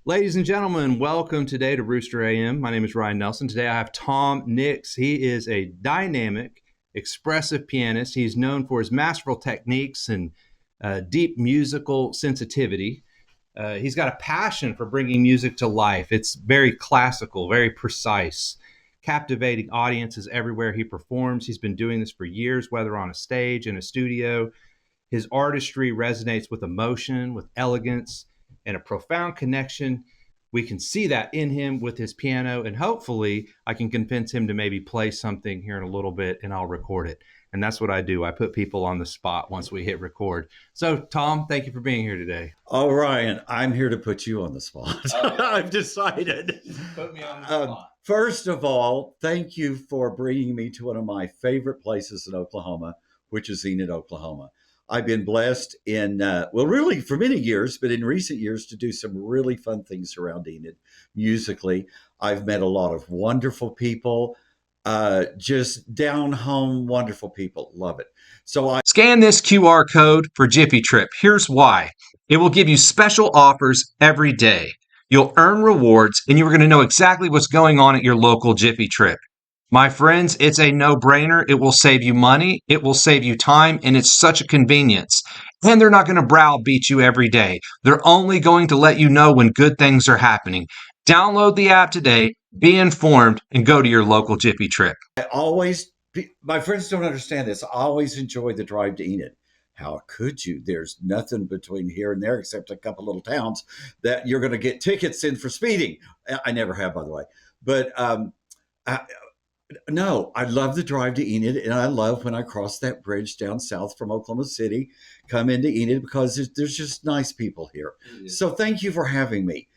Ladies and gentlemen, welcome today to Rooster AM. My name is Ryan Nelson. Today I have Tom Nix. He is a dynamic, expressive pianist. He's known for his masterful techniques and deep musical sensitivity. He's got a passion for bringing music to life. It's very classical, very precise, captivating audiences everywhere he performs. He's been doing this for years, whether on a stage, in a studio. His artistry resonates with emotion, with elegance, and a profound connection. We can see that in him with his piano, and hopefully, I can convince him to maybe play something here in a little bit, and I'll record it. And that's what I do. I put people on the spot once we hit record. So, Tom, thank you for being here today. Oh, Ryan, I'm here to put you on the spot. I've decided. Put me on the spot. First of all, thank you for bringing me to one of my favorite places in Oklahoma, which is Enid, Oklahoma. I've been blessed really for many years, but in recent years to do some really fun things around Enid musically. I've met a lot of wonderful people, just down home, wonderful people. Love it. Scan this QR code for Jiffy Trip. Here's why. It will give you special offers every day. You'll earn rewards, and you're going to know exactly what's going on at your local Jiffy Trip. My friends, it's a no-brainer. It will save you money, it will save you time, and it's such a convenience. And they're not going to browbeat you every day. They're only going to let you know when good things are happening. Download the app today, be informed, and go to your local Jiffy Trip. My friends don't understand this. I always enjoy the drive to Enid. How could you? There's nothing between here and there except a couple little towns that you're going to get tickets in for speeding. I never have, by the way. But no, I love the drive to Enid, and I love when I cross that bridge down south from Oklahoma City, come into Enid, because there's just nice people here. So thank you for having me.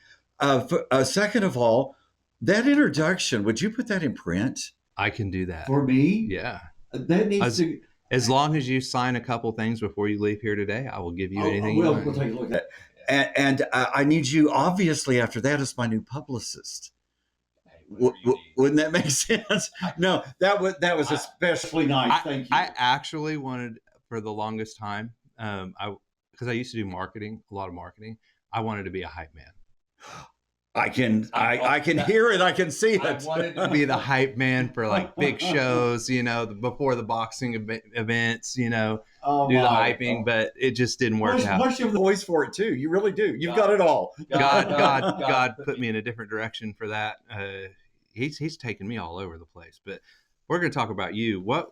Second of all, that introduction, would you put that in print? I can do that. For me? Yeah. That needs to... As long as you sign a couple things before you leave here today, I will give you anything you want. We'll take a look at it. And I need you, obviously, after that, as my new publicist. Wouldn't that make sense? No, that was especially nice. Thank you. I actually wanted, for the longest time, because I used to do marketing, a lot of marketing, I wanted to be a hype man. I can hear it. I can see it. I wanted to be the hype man for like big shows, before the boxing events, do the hyping, but it just didn't work out. Plus, you have the voice for it too. You really do. You've got it all. God put me in a different direction for that. He's taken me all over the place. But we're going to talk about you. What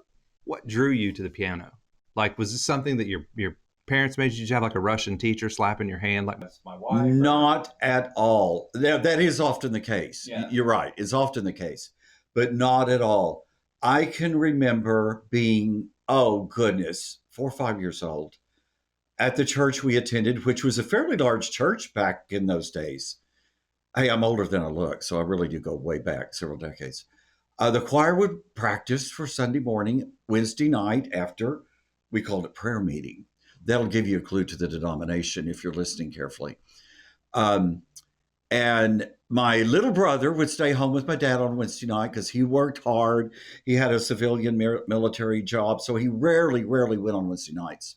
drew you to the piano? Like, was this something that your parents made you have, like a Russian teacher slapping your hand like that's my wife? Not at all. That is often the case. Yeah. You're right. It's often the case, but not at all. I can remember being, 4 or 5 years old at the church we attended, which was a fairly large church back in those days. Hey, I'm older than I look, so I really do go way back several decades. The choir would practice for Sunday morning, Wednesday night after, we called it prayer meeting. That'll give you a clue to the denomination if you're listening carefully. And my little brother would stay home with my dad on Wednesday night because he worked hard. He had a civilian military job, so he rarely went on Wednesday nights.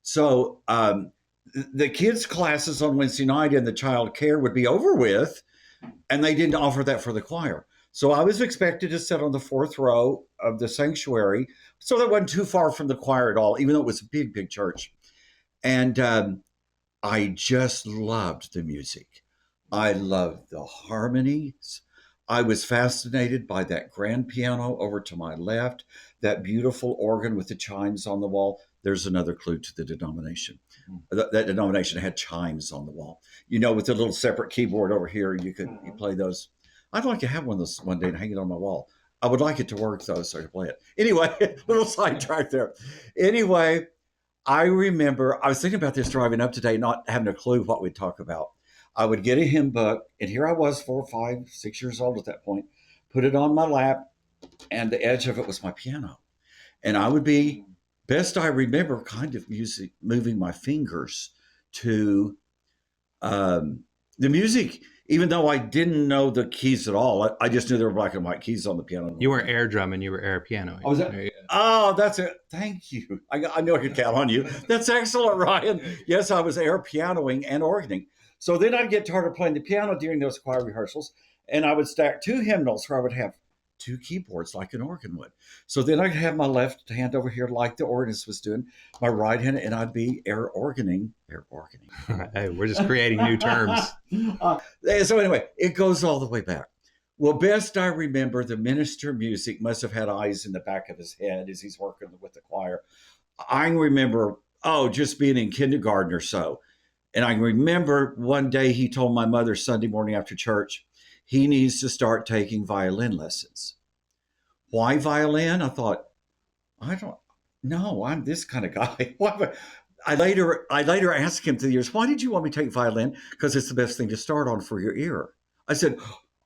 So the kids' classes on Wednesday night and the child care would be over with, and they didn't offer that for the choir. So I was expected to sit on the fourth row of the sanctuary, so that wasn't too far from the choir at all, even though it was a big, big church. And I just loved the music. I loved the harmonies. I was fascinated by that grand piano over to my left, that beautiful organ with the chimes on the wall. There's another clue to the denomination. That denomination had chimes on the wall. With a little separate keyboard over here, you play those. I'd like to have one of those one day and hang it on my wall. I would like it to work, though, so I could play it. Anyway, little sidetrack there. Anyway, I remember I was thinking about this driving up today, not having a clue what we'd talk about. I would get a hymn book, and here I was 4, 5, 6 years old at that point, put it on my lap, and the edge of it was my piano. And I would be, best I remember, kind of moving my fingers to the music, even though I didn't know the keys at all. I just knew there were black and white keys on the piano. You were air drumming, you were air pianoing. Oh, was that? Oh, that's it. Thank you. I knew I could count on you. That's excellent, Ryan. Yes, I was air pianoing and organing. So then I'd get tired of playing the piano during those choir rehearsals, and I would stack two hymnals where I would have two keyboards like an organ would. So then I'd have my left hand over here like the organist was doing, my right hand, and I'd be air organing. Hey, we're just creating new terms. So anyway, it goes all the way back. Well, best I remember, the minister of music must have had eyes in the back of his head as he's working with the choir. I remember, just being in kindergarten or so. And I remember one day he told my mother Sunday morning after church, he needs to start taking violin lessons. Why violin? I thought, I don't know. I'm this kind of guy. I later asked him through the years, why did you want me to take violin? Because it's the best thing to start on for your ear. I said,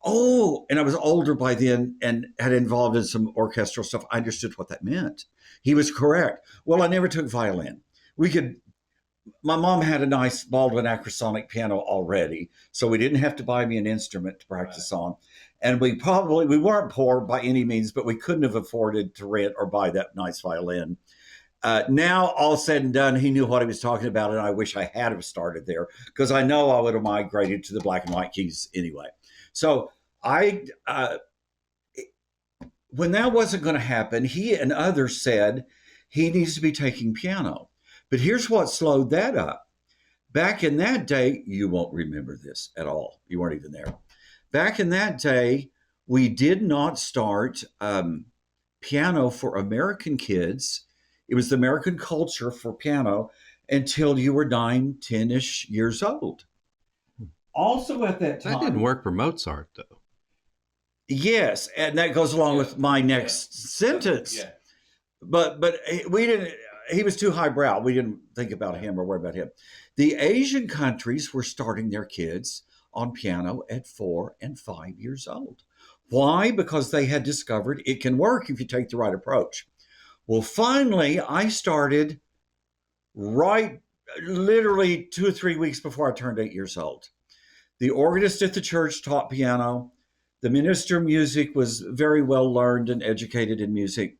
oh, and I was older by then and had involved in some orchestral stuff. I understood what that meant. He was correct. Well, I never took violin. My mom had a nice Baldwin acrosonic piano already, so we didn't have to buy me an instrument to practice on. And we weren't poor by any means, but we couldn't have afforded to rent or buy that nice violin. Now, all said and done, he knew what he was talking about, and I wish I had have started there because I know I would have migrated to the black and white keys anyway. So when that wasn't going to happen, he and others said he needs to be taking piano. But here's what slowed that up. Back in that day, you won't remember this at all. You weren't even there. Back in that day, we did not start piano for American kids. It was the American culture for piano until you were 9, 10-ish years old. Also at that time. That didn't work for Mozart, though. Yes, and that goes along with my next sentence. Yeah. But we didn't, he was too highbrow. We didn't think about him or worry about him. The Asian countries were starting their kids on piano at 4 and 5 years old. Why? Because they had discovered it can work if you take the right approach. Well, finally, I started right literally 2 or 3 weeks before I turned 8 years old. The organist at the church taught piano. The minister of music was very well learned and educated in music.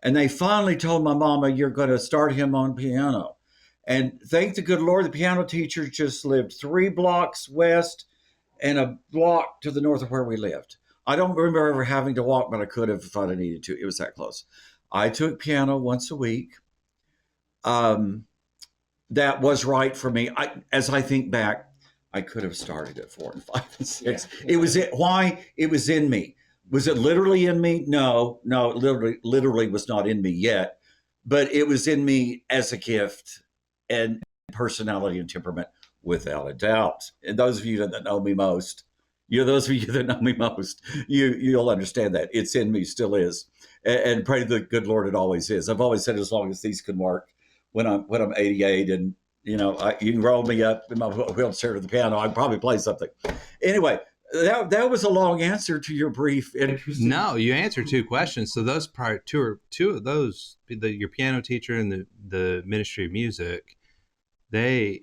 And they finally told my mama, you're going to start him on piano. And thank the good Lord, the piano teacher just lived 3 blocks west and a block to the north of where we lived. I don't remember ever having to walk, but I could have if I needed to. It was that close. I took piano once a week. That was right for me. As I think back, I could have started at 4 and 5 and 6. Yeah. Why? It was in me. Was it literally in me? No, it literally was not in me yet, but it was in me as a gift and personality and temperament, without a doubt. And those of you that know me most, you'll understand that it's in me, still is, and pray to the good Lord it always is. I've always said, as long as these can work, when I'm 88 and you can roll me up in my wheelchair to the piano, I can probably play something. Anyway. That was a long answer to your brief. No, you answered 2 questions. So those two of those, your piano teacher and the ministry of music, they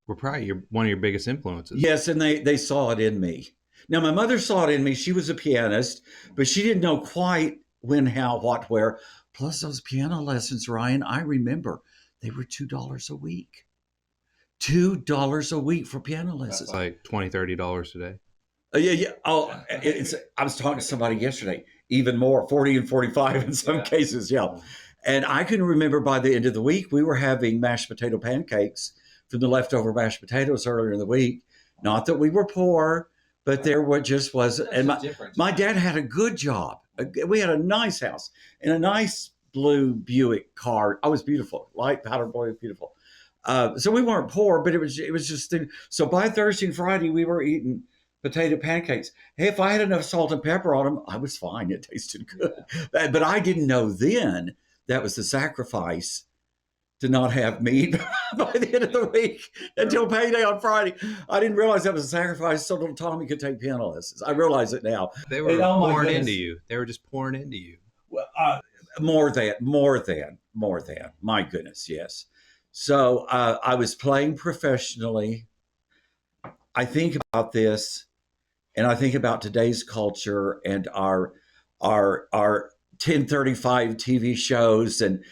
were probably one of your biggest influences. Yes, and they saw it in me. Now, my mother saw it in me. She was a pianist, but she didn't know quite when, how, what, where. Plus those piano lessons, Ryan, I remember they were $2 a week. $2 a week for piano lessons. That's like $20, $30 today. Yeah. Oh, I was talking to somebody yesterday, even more, 40 and 45 in some cases. Yeah. And I can remember by the end of the week, we were having mashed potato pancakes from the leftover mashed potatoes earlier in the week. Not that we were poor, but there just was. And my dad had a good job. We had a nice house and a nice blue Buick car. Oh, it was beautiful. Light powder boy, beautiful. So we weren't poor, but it was just. So by Thursday and Friday, we were eating potato pancakes. Hey, if I had enough salt and pepper on them, I was fine. It tasted good. Yeah. But I didn't know then that was the sacrifice to not have meat by the end of the week until payday on Friday. I didn't realize that was a sacrifice so little Tommy could take piano lessons. I realize it now. They were pouring into you. They were just pouring into you. Well, more than. My goodness, yes. So I was playing professionally. I think about this, and I think about today's culture and our 1035 TV shows and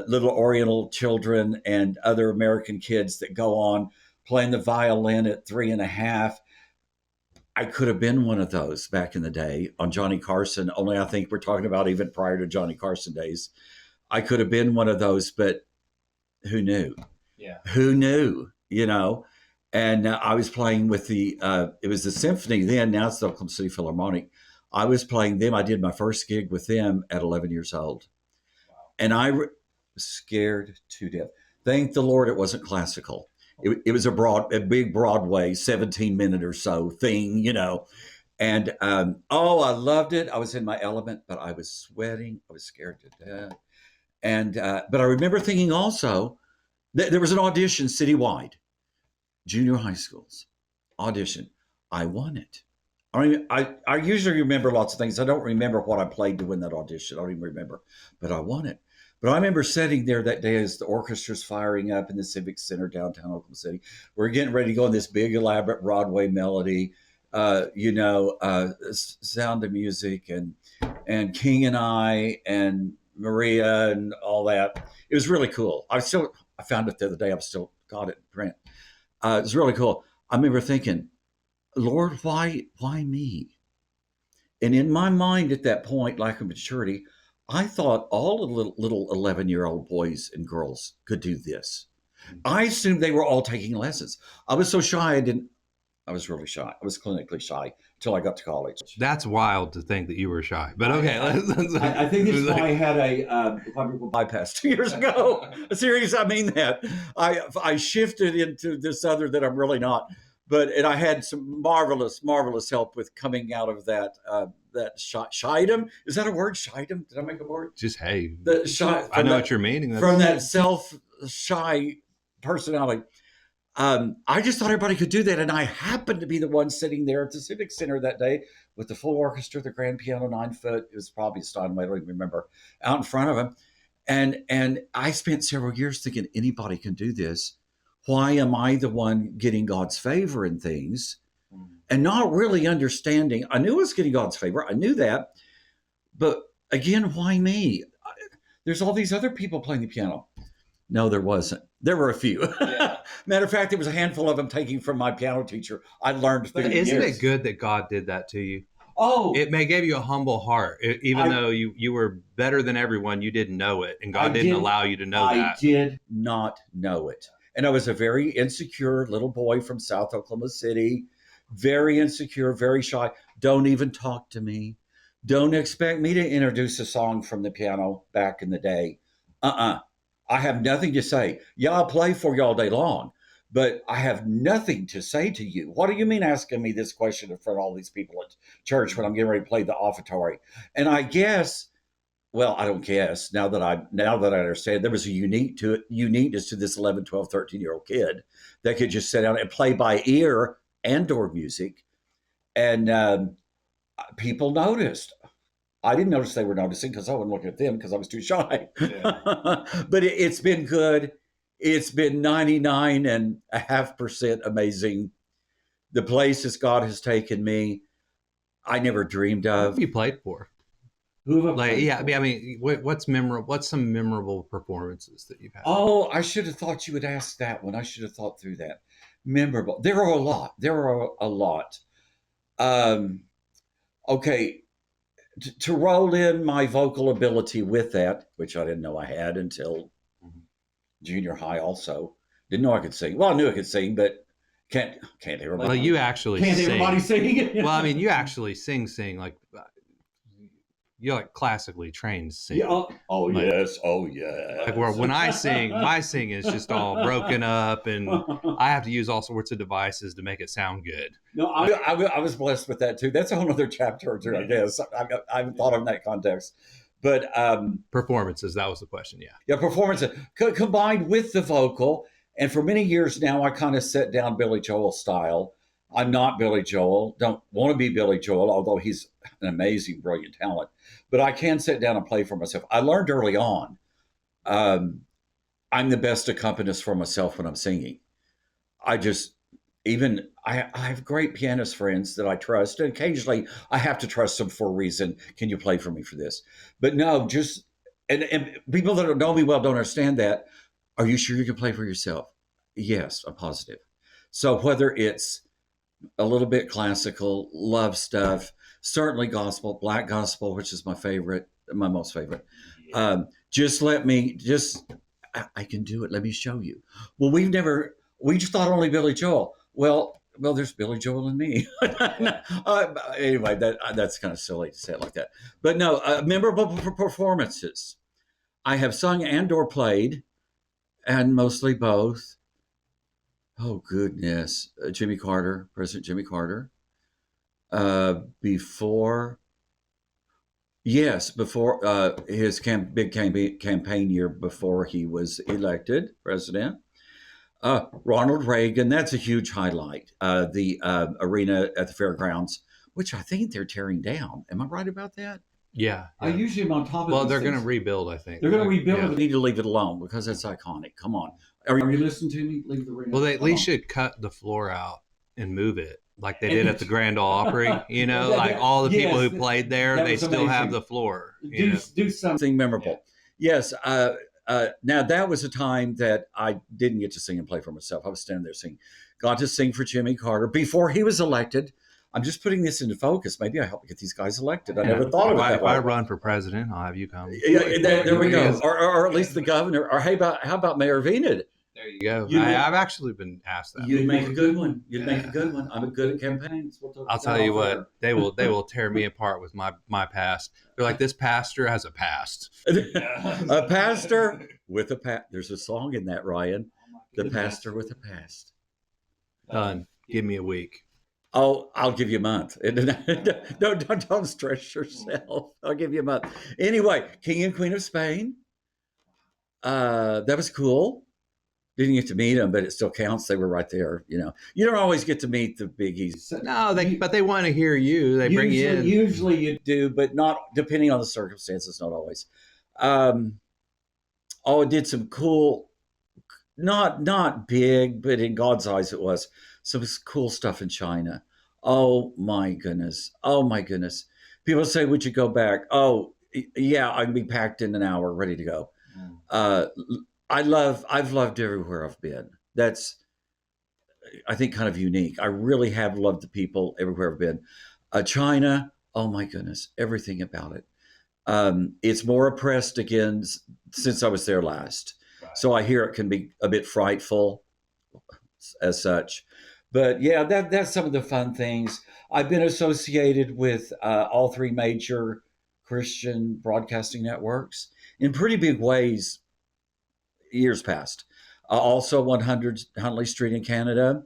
little Oriental children and other American kids that go on playing the violin at 3.5. I could have been one of those back in the day on Johnny Carson, only I think we're talking about even prior to Johnny Carson days. I could have been one of those, but who knew? Yeah. Who knew? You know? And I was playing with it was the symphony then, now it's the Oklahoma City Philharmonic. I was playing them. I did my first gig with them at 11 years old. Wow. And I was scared to death. Thank the Lord it wasn't classical. It was a big Broadway, 17-minute or so thing, you know. And I loved it. I was in my element, but I was sweating. I was scared to death. And but I remember thinking also that there was an audition citywide, junior high schools audition. I won it. I usually remember lots of things. I don't remember what I played to win that audition. I don't even remember, but I won it. But I remember sitting there that day as the orchestra's firing up in the Civic Center downtown Oklahoma City. We're getting ready to go on this big elaborate Broadway melody, Sound of Music and King and I and Maria and all that. It was really cool. I found it the other day. I've still got it in print. It was really cool. I remember thinking, Lord, why me? And in my mind at that point, lack of maturity, I thought all the little 11-year-old boys and girls could do this. I assumed they were all taking lessons. I was so shy, I was really shy. I was clinically shy until I got to college. That's wild to think that you were shy. But okay. I think it's why I had a quadruple bypass 2 years ago. Seriously, I mean that. I shifted into this other that I'm really not. And I had some marvelous help with coming out of that shydom. Is that a word? Shydom? Did I make a word? Just hey. I know what you're meaning. From that self-shy personality. I just thought everybody could do that. And I happened to be the one sitting there at the Civic Center that day with the full orchestra, the grand piano, 9-foot. It was probably Steinway, I don't even remember, out in front of him. And I spent several years thinking anybody can do this. Why am I the one getting God's favor in things and not really understanding? I knew I was getting God's favor. I knew that. But again, why me? There's all these other people playing the piano. No, there wasn't. There were a few. Yeah. Matter of fact, there was a handful of them taking from my piano teacher. I learned through the years. Isn't it good that God did that to you? Oh, it may give you a humble heart. Even though you were better than everyone, you didn't know it, and God didn't allow you to know that. I did not know it. And I was a very insecure little boy from South Oklahoma City, very insecure, very shy. Don't even talk to me. Don't expect me to introduce a song from the piano back in the day. I have nothing to say. Yeah, I'll play for you all day long, but I have nothing to say to you. What do you mean asking me this question in front of all these people at church when I'm getting ready to play the offertory? And I guess, well, I don't guess, now that I understand, there was a uniqueness to this 11, 12, 13-year-old kid that could just sit down and play by ear and or music. And people noticed. I didn't notice they were noticing because I wasn't looking at them because I was too shy. Yeah. But it's been good. It's been 99.5% amazing. The places God has taken me, I never dreamed of. Who have you played for? Who have I played for? I mean, what's memorable? What's some memorable performances that you've had? Oh, I should have thought you would ask that one. I should have thought through that. Memorable. There are a lot. Okay. To roll in my vocal ability with that, which I didn't know I had until junior high also. Didn't know I could sing. Well, I knew I could sing, but can't everybody. Well, you actually can't sing. Everybody sing? Well, I mean, you actually sing like you're like classically trained sing. Yeah. Oh yes. Like when I sing, my sing is just all broken up, and I have to use all sorts of devices to make it sound good. No, I was blessed with that too. That's a whole other chapter, I guess. I haven't thought of in that context. But performances, that was the question. Yeah, performances combined with the vocal. And for many years now, I kind of set down Billy Joel style. I'm not Billy Joel, don't want to be Billy Joel, although he's an amazing, brilliant talent. But I can sit down and play for myself. I learned early on, I'm the best accompanist for myself when I'm singing. I have great pianist friends that I trust. And occasionally I have to trust them for a reason. Can you play for me for this? But no, and people that don't know me well don't understand that. Are you sure you can play for yourself? Yes, I'm positive. So whether it's a little bit classical, love stuff, certainly gospel, black gospel, which is my favorite, my most favorite. Just let me, I can do it. Let me show you. Well, we just thought only Billy Joel. Well, there's Billy Joel and me. Anyway, that's kind of silly to say it like that. But no, memorable performances. I have sung and or played, and mostly both. Oh goodness, Jimmy Carter, President Jimmy Carter. Before, yes, before his big campaign year before he was elected president. Ronald Reagan, that's a huge highlight. The arena at the fairgrounds, which I think they're tearing down. Am I right about that? Yeah. I usually am on top of Well, these they're going to things. rebuild, I think. They're going to rebuild Yeah. it. We need to leave it alone because it's iconic. Come on. Are you listening to me? Leave the arena. Well, they at Come least on. should cut the floor out and move it like they did at the Grand Ole Opry. You know, like all the people who played there, they still have the floor. Do something memorable. Yes. Now that was a time that I didn't get to sing and play for myself. I was standing there singing. Got to sing for Jimmy Carter before he was elected. I'm just putting this into focus. Maybe I help get these guys elected. I never thought of it that If way. I run for president, I'll have you come. Yeah, there we go. Or at least the governor. Or how about Mayor Vened? There you go. I've actually been asked that. You'd make a good one. You'd make a good one. I'm good at campaigns. I'll tell you what, they will tear me apart with my past. They're like, this pastor has a past. A pastor with a past. There's a song in that, Ryan. The pastor with a past. Done. Give me a week. Oh, I'll give you a month. Don't stress yourself. I'll give you a month. Anyway, King and Queen of Spain. That was cool. Didn't get to meet them, but it still counts. They were right there. You don't always get to meet the biggies. No, but they want to hear you. They bring you in. Usually you do, but not depending on the circumstances. Not always. It did some cool, not big, but in God's eyes it was some cool stuff in China. Oh my goodness. Oh my goodness. People say, would you go back? Oh yeah, I can be packed in an hour, ready to go. I've loved everywhere I've been. That's, I think, kind of unique. I really have loved the people everywhere I've been. China, oh my goodness, everything about it. It's more oppressed again since I was there last. Right. So I hear it can be a bit frightful as such. But yeah, that's some of the fun things. I've been associated with all three major Christian broadcasting networks in pretty big ways years past. Also 100 Huntley Street in Canada.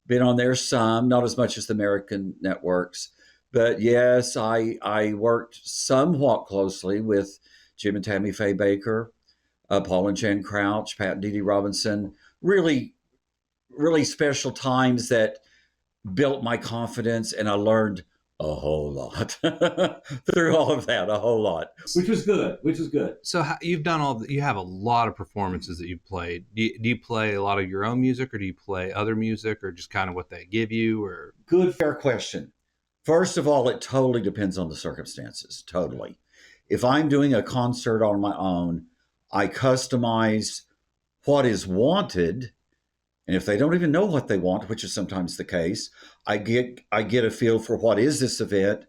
Been on there some, not as much as the American networks. But yes, I worked somewhat closely with Jim and Tammy Faye Baker, Paul and Jen Crouch, Pat and Dee Dee Robinson. Really, really special times that built my confidence, and I learned a whole lot through all of that, a whole lot, which was good. So you've done you have a lot of performances that you've played. Do you play a lot of your own music, or do you play other music, or just kind of what they give you? Or good, fair question. First of all, it totally depends on the circumstances. Totally. If I'm doing a concert on my own, I customize what is wanted. And if they don't even know what they want, which is sometimes the case, I get a feel for what is this event,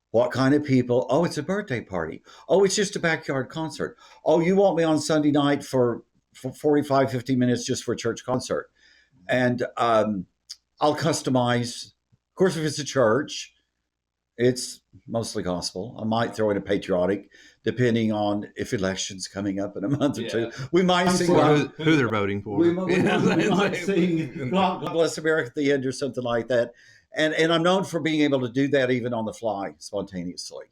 what kind of people. Oh, it's a birthday party. Oh, it's just a backyard concert. Oh, you want me on Sunday night for 45, 50 minutes just for a church concert. And I'll customize. Of course, if it's a church, it's mostly gospel. I might throw in a patriotic, depending on if election's coming up in a month or two. We might sing who they're voting for. We might sing God Bless America at the end or something like that. And I'm known for being able to do that even on the fly, spontaneously.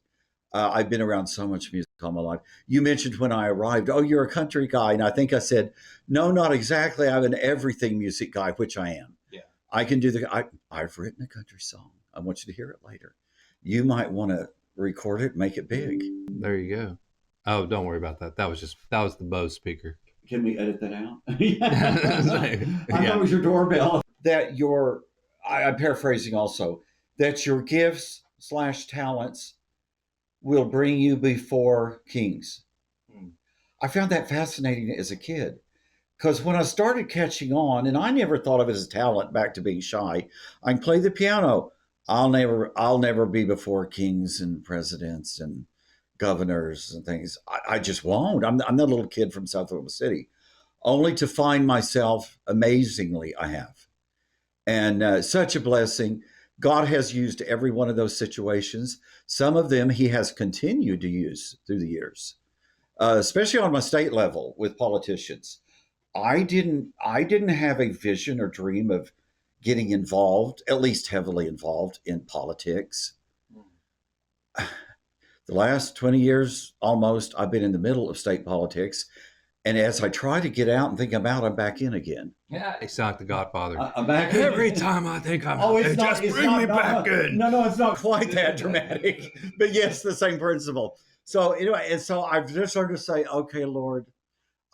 I've been around so much music all my life. You mentioned when I arrived, oh, you're a country guy. And I think I said, no, not exactly. I'm an everything music guy, which I am. Yeah. I can do I've written a country song. I want you to hear it later. You might want to record it, make it big. There you go. Oh, don't worry about that. That was the Bose speaker. Can we edit that out? I thought it was your doorbell. That I'm paraphrasing also, that your gifts / talents will bring you before kings. I found that fascinating as a kid. Because when I started catching on, and I never thought of it as talent, back to being shy, I can play the piano. I'll never be before kings and presidents and governors and things. I just won't. I'm that little kid from South Oklahoma City, only to find myself amazingly, I have. And such a blessing. God has used every one of those situations. Some of them he has continued to use through the years, especially on my state level with politicians. I didn't have a vision or dream of getting involved, at least heavily involved in politics. The last 20 years almost, I've been in the middle of state politics. And as I try to get out and think I'm out, I'm back in again. Yeah, they sound like the Godfather. I'm back in. Every time I think I'm Oh, out, it's they not. just It's bring not, me not, back not, in. No, it's not quite that dramatic. But yes, the same principle. So anyway, and so I've just started to say, okay, Lord,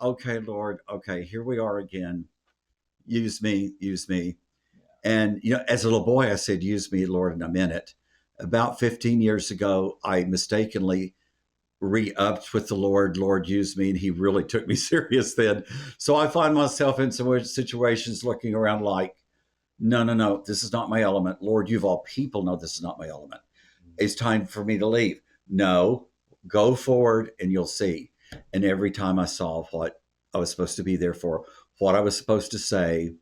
okay, here we are again. Use me, use me. And as a little boy, I said, use me, Lord, and I meant it. About 15 years ago, I mistakenly re-upped with the Lord used me, and he really took me serious then. So I find myself in some situations looking around like, no, this is not my element. Lord, you of all people know this is not my element. It's time for me to leave. No, go forward and you'll see. And every time I saw what I was supposed to be there for, what I was supposed to say,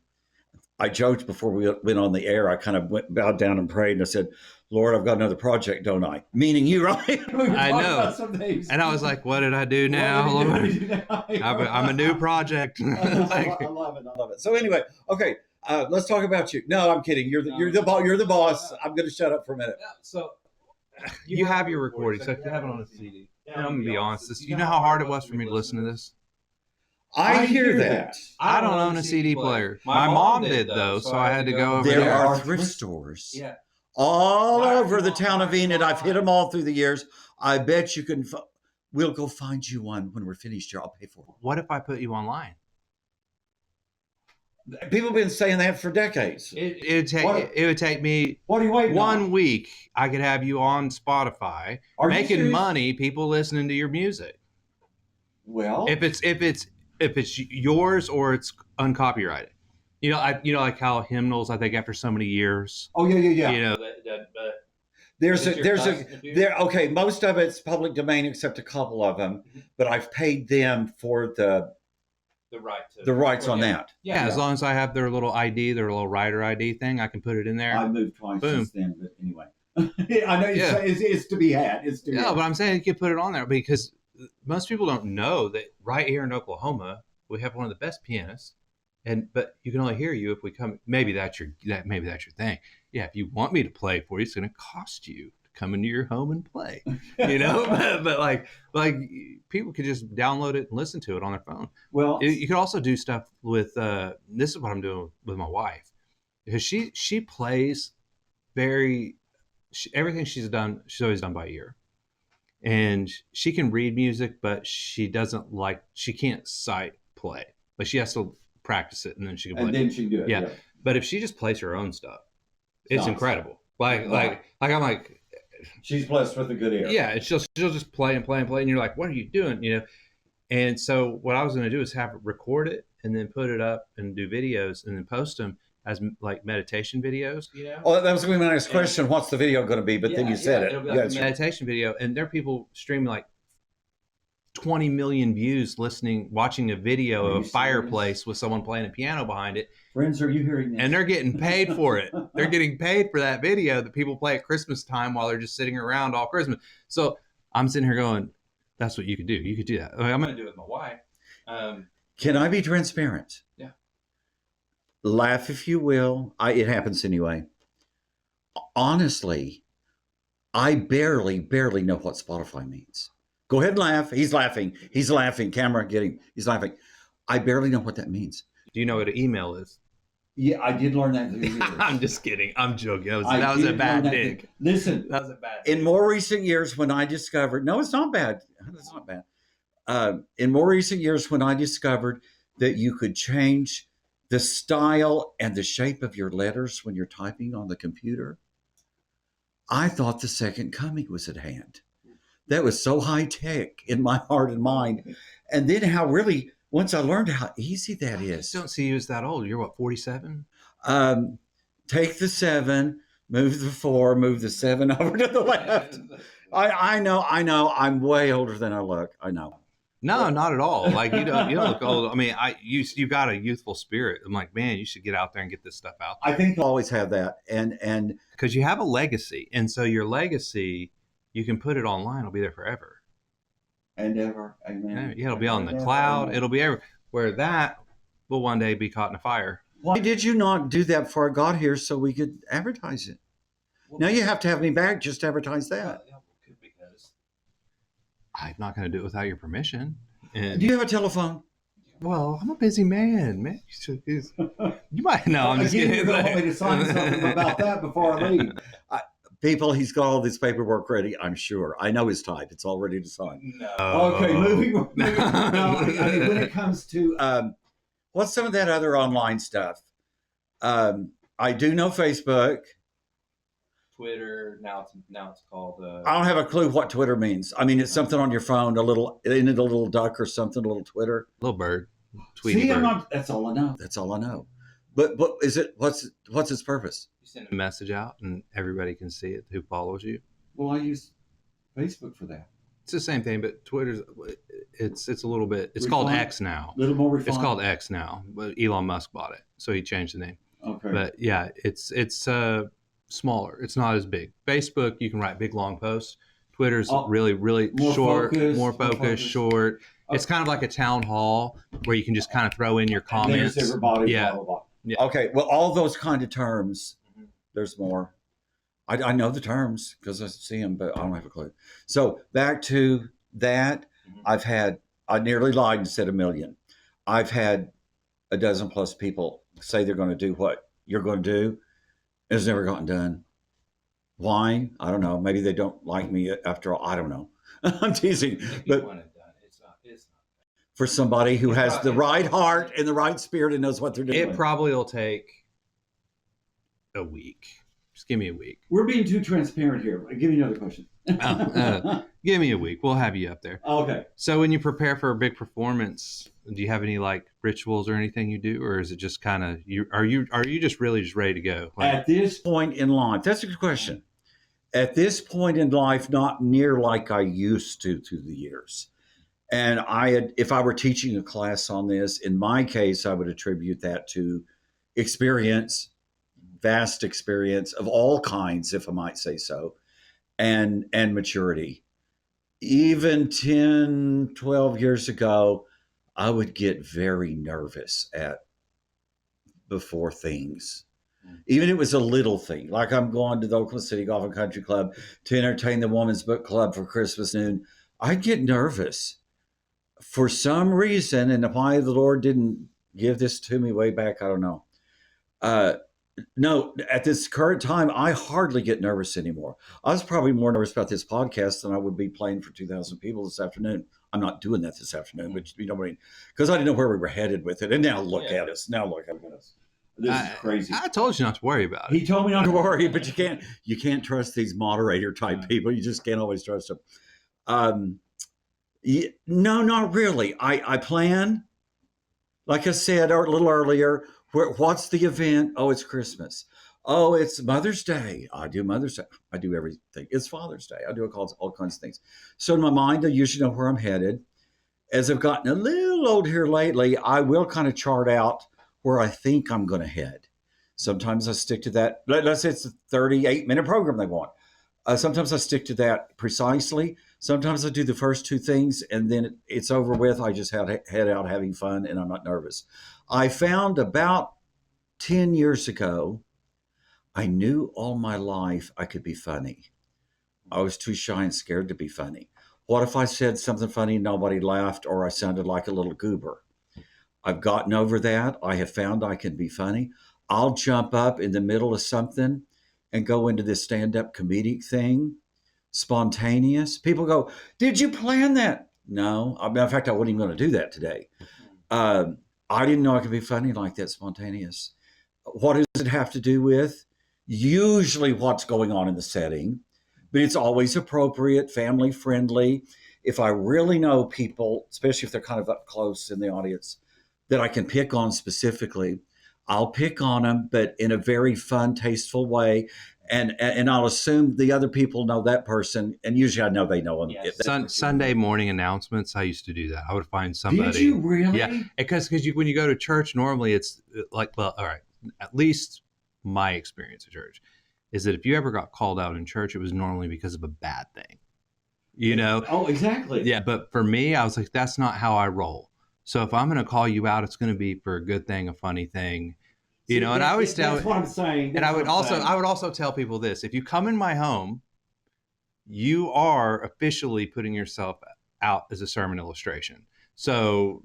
I joked before we went on the air. I kind of bowed down and prayed, and I said, Lord, I've got another project, don't I? Meaning you, right? I know. And I was like, what did I do now, Lord? I'm a new project. I love it. So anyway, okay, let's talk about you. No, I'm kidding. You're the boss. I'm going to shut up for a minute. So you have your recording. So if you have it on a CD, I'm going to be honest. You know how hard it was for me to listen to this? I hear that. I don't own a CD player. My mom did, though, so I had to go over there. there. There are thrift stores all over the town of Enid. I've hit them all through the years. I bet you can. We'll go find you one when we're finished here. I'll pay for it. What if I put you online? People have been saying that for decades. It would take me what are you waiting 1 week. I could have you on Spotify making money, people listening to your music. Well, if it's yours or it's uncopyrighted, like how hymnals, I think after so many years. Oh yeah. Okay. Most of it's public domain except a couple of them, but I've paid them for the rights on that. Yeah, as long as I have their little ID, their little writer ID thing, I can put it in there. I moved twice since then, but anyway. I know it's to be had. But I'm saying you can put it on there because most people don't know that right here in Oklahoma, we have one of the best pianists, but you can only hear you if we come. Maybe that's your thing. Yeah, if you want me to play for you, it's going to cost you to come into your home and play. but like people could just download it and listen to it on their phone. Well, you could also do stuff with. This is what I'm doing with my wife, because she plays everything she's always done by ear. And she can read music, but she can't sight play. But she has to practice it, and then she can play. And then she can do it. Yeah. But if she just plays her own stuff, it's incredible. Like I'm like, she's blessed with a good ear. Yeah, she'll just play and play and play, and you're like, what are you doing? And so what I was going to do is record it and then put it up and do videos and then post them as like meditation videos, Oh, that was going to be my next question. What's the video going to be? But then you said it. It'll be like a meditation video, and there are people streaming like 20 million views watching a video of a fireplace with someone playing a piano behind it. Friends, are you hearing this? And they're getting paid for it. They're getting paid for that video that people play at Christmas time while they're just sitting around all Christmas. So I'm sitting here going, that's what you could do. You could do that. I'm going to do it with my wife. Can I be transparent? Yeah. Laugh if you will. It happens anyway. Honestly, I barely know what Spotify means. Go ahead and laugh. He's laughing. Camera, get him. He's laughing. I barely know what that means. Do you know what an email is? Yeah, I did learn that through the years. I'm just kidding. I'm joking. That was a bad dig. Listen, that was a bad dig. In more recent years, when I discovered, no, it's not bad. It's not bad. In more recent years, when I discovered that you could change the style and the shape of your letters when you're typing on the computer, I thought the second coming was at hand. That was so high tech in my heart and mind. And then how really once I learned how easy that I is. just don't see you as that old. You're what, 47? Take the 7, move the 4, move the 7 over to the left. I know. I'm way older than I look. I know. No, not at all. Like you don't look old. I mean, you got a youthful spirit. I'm like, man, you should get out there and get this stuff out there. I think I'll always have that, and Because you have a legacy, and so your legacy, you can put it online. It'll be there forever. ever, amen. Yeah, it'll be on the cloud. It'll be everywhere. Where that will one day be caught in a fire. Why did you not do that before I got here so we could advertise it? Now you have to have me back just to advertise that. Because I'm not going to do it without your permission. And Do you have a telephone? well, I'm a busy man. You might know. I'm just kidding. You're going to want me to sign something about that before I leave. People, he's got all this paperwork ready, I'm sure. I know his type. It's all ready to sign. No. Okay, moving on. No, I mean, when it comes to what's some of that other online stuff? I do know Facebook. Twitter. Now it's called. I don't have a clue what Twitter means. I mean, it's something on your phone, isn't it a little duck or something, a little Twitter? Little bird. Tweety See, bird. that's all I know. That's all I know. But is it, what's its purpose? You send a message out and everybody can see it who follows you. Well, I use Facebook for that. It's the same thing, but Twitter's it's a little bit. It's Refined? called X now. A little more refined. It's called X now, but Elon Musk bought it, so he changed the name. Okay. But yeah, it's smaller. It's not as big. Facebook, you can write big long posts. Twitter's really more short, focused, more focused, short. It's kind of like a town hall where you can just kind of throw in your comments. There's everybody. Yeah. Blah, blah, blah. Yeah. Okay. Well, all those kind of terms. There's more. I know the terms because I see them, but I don't have a clue. So back to that, I nearly lied and said 1 million. I've had a dozen plus people say they're going to do what you're going to do. It's never gotten done. Why? I don't know. Maybe they don't like me after all. I don't know. I'm teasing. But it's not. for somebody who has the right heart and the right spirit and knows what they're doing. It probably will take a week. Just give me a week. We're being too transparent here. Give me another question. Give me a week. We'll have you up there. Okay. So when you prepare for a big performance, do you have any like rituals or anything you do, or is it just kind of are you just really just ready to go? Like, at this point in life, that's a good question. At this point in life, not near like I used to through the years. And if I were teaching a class on this, in my case, I would attribute that to experience, vast experience of all kinds, if I might say so, and maturity. Even 10, 12 years ago, I would get very nervous before things. Even if it was a little thing, like I'm going to the Oakland City Golf and Country Club to entertain the Women's Book Club for Christmas noon, I'd get nervous. For some reason, and why the Lord didn't give this to me way back, I don't know. No, at this current time, I hardly get nervous anymore. I was probably more nervous about this podcast than I would be playing for 2,000 people this afternoon. I'm not doing that this afternoon, but you know what I mean? Because I didn't know where we were headed with it. And now look at us. Now look at us. This is crazy. I told you not to worry about it. He told me not to worry, but you can't trust these moderator type people. You just can't always trust them. No, not really. I plan, like I said a little earlier, what's the event? Oh, it's Christmas. Oh, it's Mother's Day. I do Mother's Day. I do everything. It's Father's Day. I do all kinds of things. So in my mind, I usually know where I'm headed. As I've gotten a little old here lately, I will kind of chart out where I think I'm going to head. Sometimes I stick to that. Let's say it's a 38-minute program they want. Sometimes I stick to that precisely. Sometimes I do the first 2 things and then it's over with. I just head out having fun and I'm not nervous. I found about 10 years ago, I knew all my life I could be funny. I was too shy and scared to be funny. What if I said something funny and nobody laughed or I sounded like a little goober? I've gotten over that. I have found I can be funny. I'll jump up in the middle of something and go into this stand-up comedic thing, spontaneous. People go, did you plan that? No. In fact, I wasn't even going to do that today. I didn't know I could be funny like that, spontaneous. What does it have to do with? Usually what's going on in the setting, but it's always appropriate, family friendly. if I really know people, especially if they're kind of up close in the audience, that I can pick on specifically, I'll pick on them, but in a very fun, tasteful way. And I'll assume the other people know that person, and usually I know they know them. Yeah, Sunday morning announcements. I used to do that. I would find somebody. Did you really? Yeah, because when you go to church, normally it's like, well, all right. At least my experience at church is that if you ever got called out in church, it was normally because of a bad thing. You know? Oh, exactly. Yeah, but for me, I was like, that's not how I roll. So if I'm going to call you out, it's going to be for a good thing, a funny thing. You know, and I always tell. That's what I'm saying. And I would also tell people this: if you come in my home, you are officially putting yourself out as a sermon illustration. So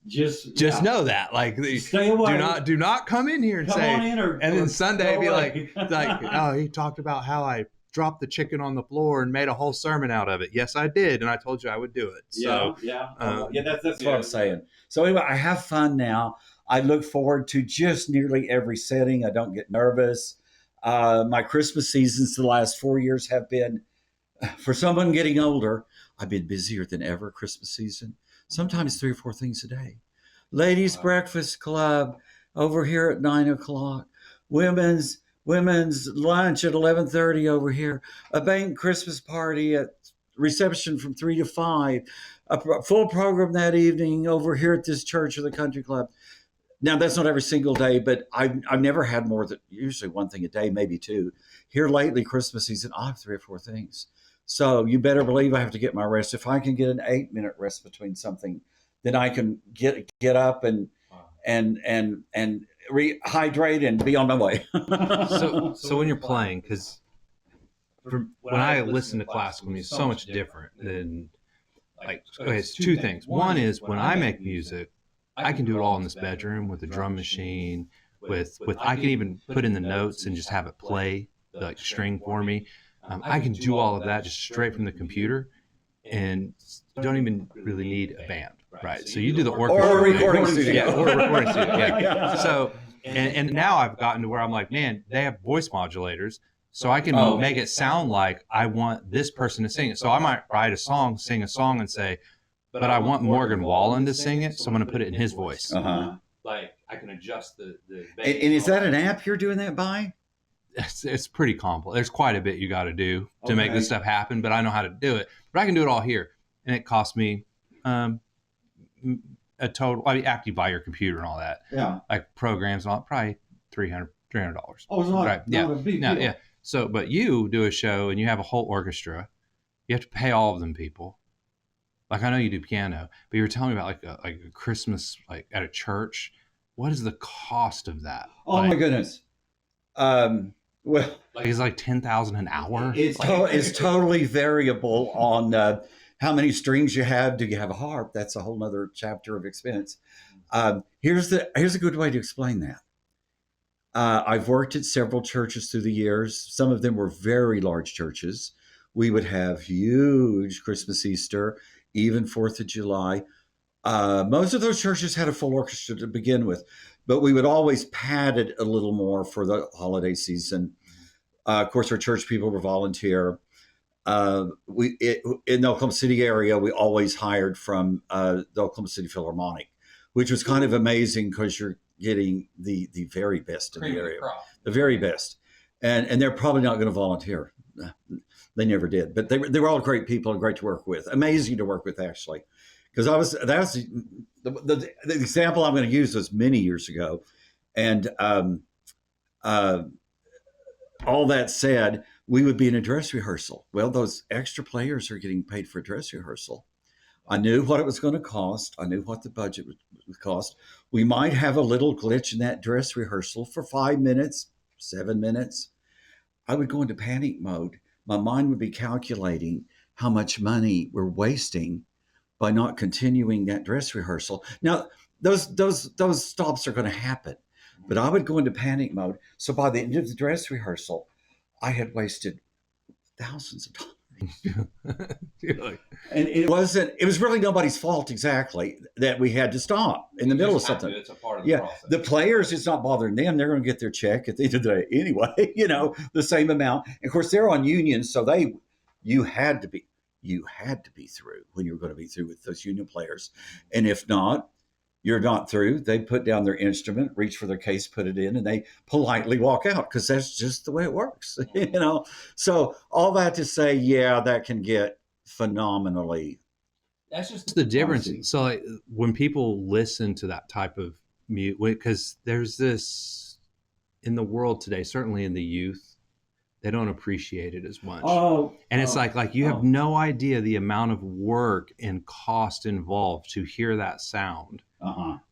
just know that, like, stay away. Do not come in here and come say, on in and then Sunday be away. like, oh, he talked about how I dropped the chicken on the floor and made a whole sermon out of it. Yes, I did, and I told you I would do it. So, That's what I'm saying. So anyway, I have fun now. I look forward to just nearly every setting. I don't get nervous. My Christmas seasons the last 4 years have been, for someone getting older, I've been busier than ever Christmas season. Sometimes 3 or 4 things a day. Ladies' breakfast club over here at 9:00. Women's lunch at 11:30 over here. A bank Christmas party at reception from 3 to 5. A full program that evening over here at this church or the country club. Now, that's not every single day, but I've never had more than usually one thing a day, maybe 2. Here lately, Christmas season, I have 3 or 4 things. So you better believe I have to get my rest. If I can get an 8-minute rest between something, then I can get up and rehydrate and be on my way. so when you're playing, because when I listen to classical music, so much different than, like, okay, it's 2 things. One is when I make music, I can do it all in this bedroom with a drum machine, with I can even put in the notes and just have it play the, like, string for me. I can do all of that just straight from the computer, and don't even really need a band, right? So you do the orchestra, or a recording studio, yeah, or a recording studio, yeah. So and now I've gotten to where I'm like, man, they have voice modulators, so I can make it sound like I want this person to sing it. So I might write a song, sing a song, and say, but I want Morgan Wallen to sing it, so I'm going to put it in his voice. Like, I can adjust the and is that an app you're doing that by? It's pretty complex. There's quite a bit you got to do to make this stuff happen, but I know how to do it. But I can do it all here, and it costs me a total. I mean, after you buy your computer and all that, like programs and all, probably $300. Oh, it's not, right? Not a big deal. Yeah. So, but you do a show and you have a whole orchestra. You have to pay all of them people. Like, I know you do piano, but you were telling me about like a Christmas, like at a church. What is the cost of that? Oh, my goodness. Well, like, it's like $10,000 an hour. It's totally variable on how many strings you have. Do you have a harp? That's a whole other chapter of expense. Here's a good way to explain that. I've worked at several churches through the years. Some of them were very large churches. We would have huge Christmas, Easter, even 4th of July. Most of those churches had a full orchestra to begin with, but we would always pad it a little more for the holiday season. Of course, our church people were volunteer. In the Oklahoma City area, we always hired from the Oklahoma City Philharmonic, which was kind of amazing because you're getting the very best in the area, the very best. And they're probably not going to volunteer. They never did, but they were all great people and great to work with. Amazing to work with, actually. Because that's the example I'm going to use was many years ago. And all that said, we would be in a dress rehearsal. Well, those extra players are getting paid for dress rehearsal. I knew what it was going to cost. I knew what the budget would cost. We might have a little glitch in that dress rehearsal for 5 minutes, 7 minutes. I would go into panic mode. My mind would be calculating how much money we're wasting by not continuing that dress rehearsal. Now, those stops are going to happen, but I would go into panic mode. So by the end of the dress rehearsal, I had wasted thousands of dollars. And it was really nobody's fault exactly that we had to stop in the middle of something. It's a part of the process. The players, it's not bothering them. They're going to get their check at the end of the day anyway, the same amount. And of course, they're on unions, so you had to be. you had to be through when you were going to be through with those union players. And if not, you're not through. They put down their instrument, reach for their case, put it in, and they politely walk out because that's just the way it works. So all that to say, yeah, that can get phenomenally. That's just the difference. Honestly. So like, when people listen to that type of music, because there's this in the world today, certainly in the youth, they don't appreciate it as much. And it's like you have no idea the amount of work and cost involved to hear that sound.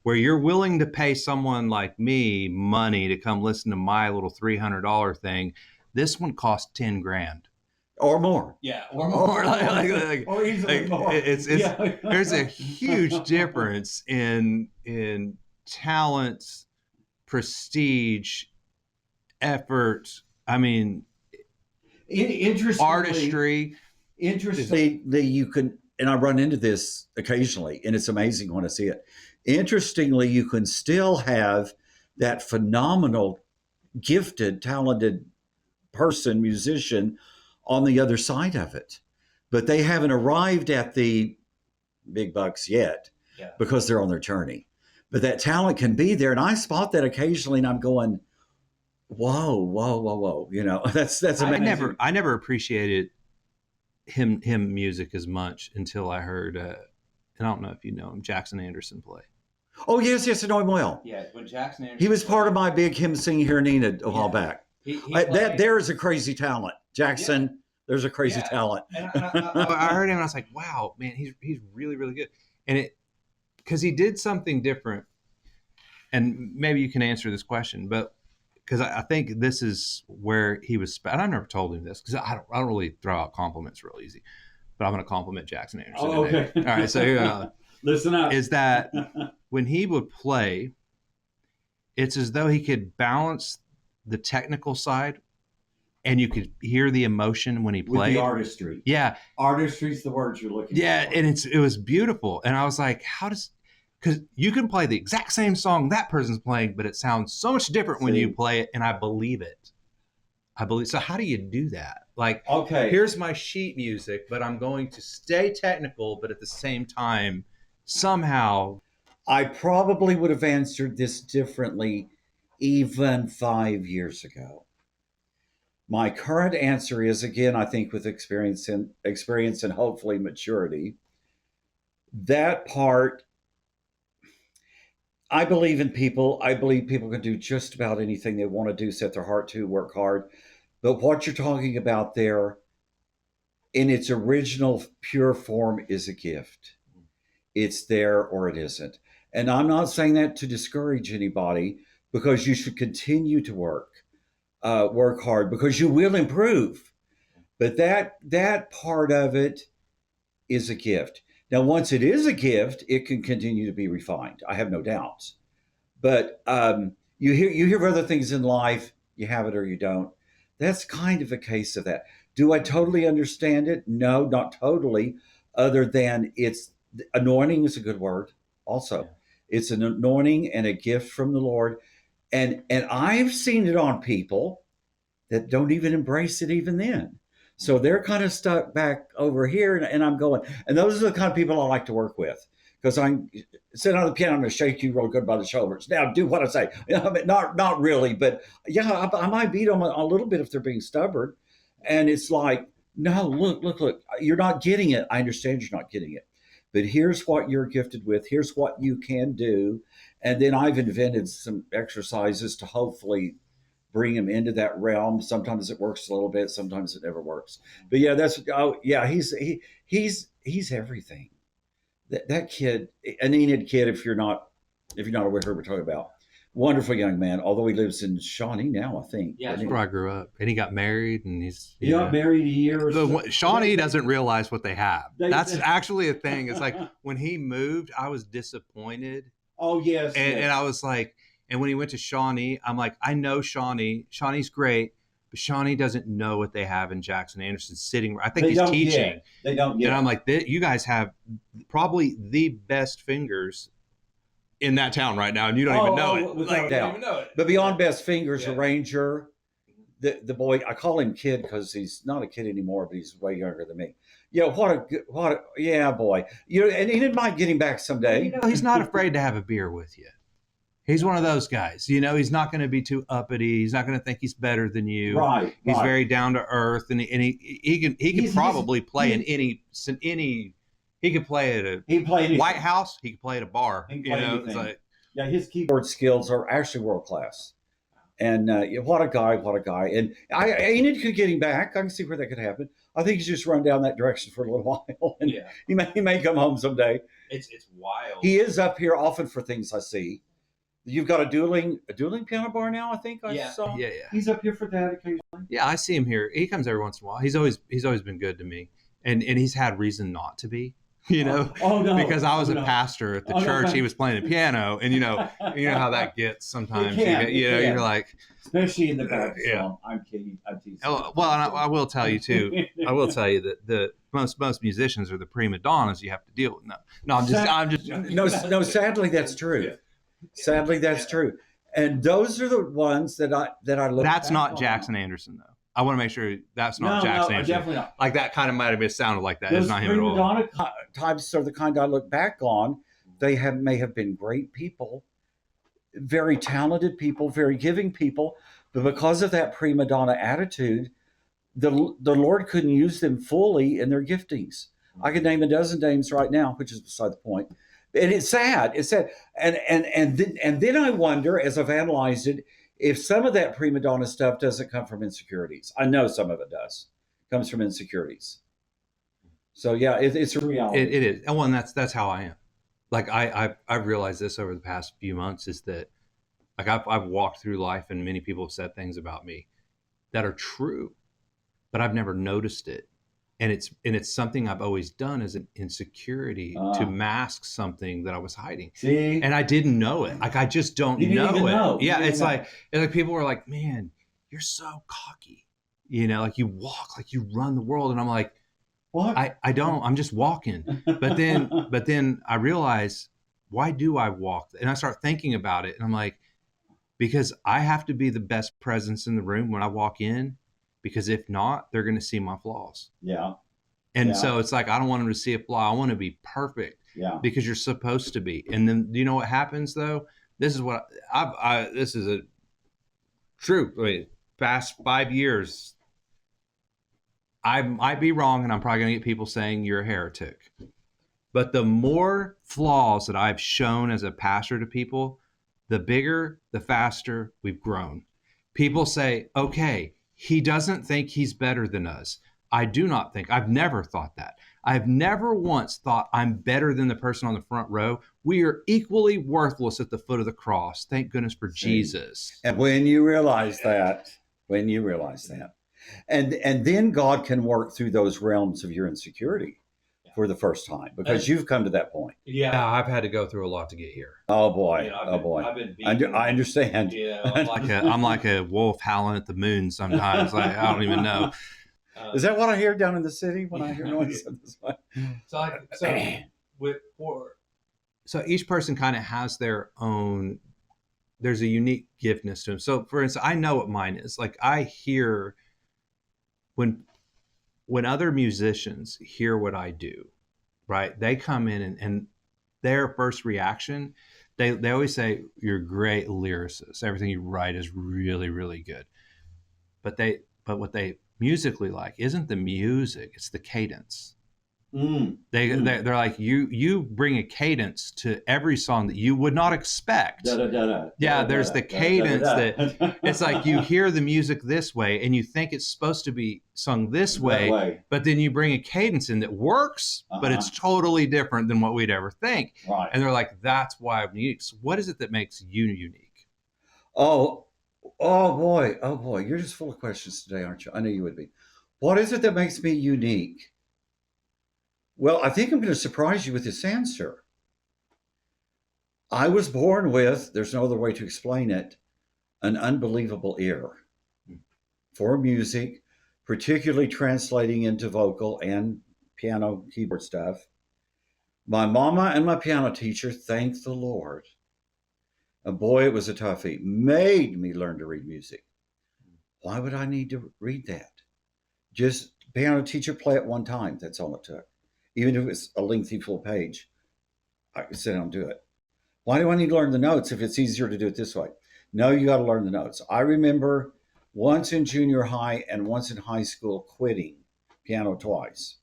Where you're willing to pay someone like me money to come listen to my little $300 thing, this one costs 10 grand. Or more. Yeah, or more. Or easily more. There's a huge difference in talent, prestige, effort. I mean, artistry. Interestingly, you can, and I run into this occasionally, and it's amazing when I see it. Interestingly, you can still have that phenomenal, gifted, talented person, musician on the other side of it. But they haven't arrived at the big bucks yet because they're on their journey. But that talent can be there. And I spot that occasionally, and I'm going, whoa. That's amazing. I never appreciated him music as much until I heard, and I don't know if you know him, Jackson Anderson play. Oh, yes, I know him well. Yeah, when Jackson Anderson he was part of my big Him Sing Here Nina a while back. There is a crazy talent. Jackson, there's a crazy talent. And I heard him and I was like, wow, man, he's really, really good. And because he did something different, and maybe you can answer this question, but because I think this is where he was, and I never told him this because I don't really throw out compliments real easy, but I'm going to compliment Jackson Anderson today. All right, so listen up. Is that when he would play, it's as though he could balance the technical side, and you could hear the emotion when he played. With the artistry. Yeah. Artistry's the word you're looking for. Yeah, and it was beautiful. And I was like, because you can play the exact same song that person's playing, but it sounds so much different when you play it, and I believe it. So how do you do that? Like, okay, here's my sheet music, but I'm going to stay technical, but at the same time, somehow. I probably would have answered this differently even 5 years ago. My current answer is, again, I think with experience and hopefully maturity, that part, I believe in people. I believe people can do just about anything they want to do, set their heart to, work hard. But what you're talking about there, in its original pure form, is a gift. It's there or it isn't. And I'm not saying that to discourage anybody, because you should continue to work hard, because you will improve. But that part of it is a gift. Now, once it is a gift, it can continue to be refined. I have no doubts. But you hear of other things in life, you have it or you don't. That's kind of a case of that. Do I totally understand it? No, not totally. Other than anointing is a good word. Also, it's an anointing and a gift from the Lord. And I've seen it on people that don't even embrace it even then. So they're kind of stuck back over here, and I'm going. And those are the kind of people I like to work with, because I'm sitting on the piano, I'm going to shake you real good by the shoulders. Now do what I say. I mean, not really, but yeah, I might beat them a little bit if they're being stubborn. And it's like, no, look, you're not getting it. I understand you're not getting it, but here's what you're gifted with. Here's what you can do. And then I've invented some exercises to hopefully bring him into that realm. Sometimes it works a little bit, sometimes it never works. But yeah, he's everything. That kid, an Enid kid, if you're not aware who we're talking about, wonderful young man. Although he lives in Shawnee now, I think. Yeah, that's where I grew up, and he got married, and he got married a year. Shawnee doesn't realize what they have. That's actually a thing. It's like when he moved, I was disappointed. Oh yes, and I was like. And when he went to Shawnee, I'm like, I know Shawnee. Shawnee's great, but Shawnee doesn't know what they have in Jackson Anderson sitting. I think he's teaching. They don't yet. And I'm like, you guys have probably the best fingers in that town right now, and you don't even know it. Without doubt. But beyond best fingers, arranger, the boy, I call him kid because he's not a kid anymore, but he's way younger than me. Yeah, yeah, boy. And he didn't mind getting back someday. He's not afraid to have a beer with you. He's one of those guys. He's not going to be too uppity. He's not going to think he's better than you. Right. He's very down to earth, and he can probably play in any. He could play at a White House. He could play at a bar. It's like, yeah, his keyboard skills are actually world class. And what a guy! And Enid could get him back. I can see where that could happen. I think he's just run down that direction for a little while, and he may come home someday. It's wild. He is up here often for things I see. You've got a dueling piano bar now, I think I saw. Yeah. He's up here for that occasionally. Yeah, I see him here. He comes every once in a while. He's always been good to me, and he's had reason not to be. Oh no! Because I was a pastor at the church. He was playing the piano, and you know how that gets sometimes. You're like, especially in the back. I'm kidding. I'm teasing. Well, and I will tell you too. I will tell you that the most musicians are the prima donnas you have to deal with. No, I'm just. No. Sadly, that's true. Sadly, that's true. And those are the ones that I look. That's not on. Jackson Anderson, though. I want to make sure that's not Jackson Anderson. Definitely not. Like that kind of might have been sounded like that. Those it's not him at all. prima donna types are the kind I look back on. They may have been great people, very talented people, very giving people, but because of that prima donna attitude, the Lord couldn't use them fully in their giftings. I could name a dozen names right now, which is beside the point. And it's sad. It's sad. And then I wonder, as I've analyzed it, if some of that prima donna stuff doesn't come from insecurities. I know some of it does. It comes from insecurities. So yeah, it's a reality. It is. Well, and that's how I am. Like I've realized this over the past few months is that like I've walked through life and many people have said things about me that are true, but I've never noticed it. And it's something I've always done as an insecurity to mask something that I was hiding. See? And I didn't know it. Like I just don't know it. Know. Yeah, it's like people were like, "Man, you're so cocky." Like you walk like you run the world, and I'm like, "What? I don't. I'm just walking." But then I realize, why do I walk? And I start thinking about it, and I'm like, because I have to be the best presence in the room when I walk in. Because if not, they're going to see my flaws. Yeah. And so it's like, I don't want them to see a flaw. I want to be perfect. Yeah. Because you're supposed to be. And then, do you know what happens though? This is what this is a true. I mean, past 5 years, I might be wrong, and I'm probably going to get people saying you're a heretic. But the more flaws that I've shown as a pastor to people, the bigger, the faster we've grown. People say, okay, he doesn't think he's better than us. I do not think. I've never thought that. I've never once thought I'm better than the person on the front row. We are equally worthless at the foot of the cross. Thank goodness for Jesus. And when you realize that, and then God can work through those realms of your insecurity for the first time, because you've come to that point. Yeah, I've had to go through a lot to get here. Oh boy, I've been I understand. Yeah, I'm like a wolf howling at the moon sometimes. Like I don't even know. Is that what I hear down in the city when I hear noise this way? So each person kind of has their own. There's a unique giftness to them. So for instance, I know what mine is. Like I hear when other musicians hear what I do, right? They come in and their first reaction, they always say, "You're a great lyricist. Everything you write is really, really good." But what they musically like isn't the music; it's the cadence. They're like, you bring a cadence to every song that you would not expect. There's the cadence that it's like you hear the music this way and you think it's supposed to be sung this way, but then you bring a cadence in that works, but it's totally different than what we'd ever think. Right. And they're like, that's why I'm unique. So what is it that makes you unique? Oh boy, you're just full of questions today, aren't you? I knew you would be. What is it that makes me unique? Well, I think I'm going to surprise you with this answer. I was born with, there's no other way to explain it, an unbelievable ear for music, particularly translating into vocal and piano keyboard stuff. My mama and my piano teacher, thank the Lord, and boy, it was a toughie, made me learn to read music. Why would I need to read that? Just piano teacher, play it one time. That's all it took. Even if it's a lengthy full page, I could sit down and do it. Why do I need to learn the notes if it's easier to do it this way? No, you got to learn the notes. I remember once in junior high and once in high school quitting piano twice.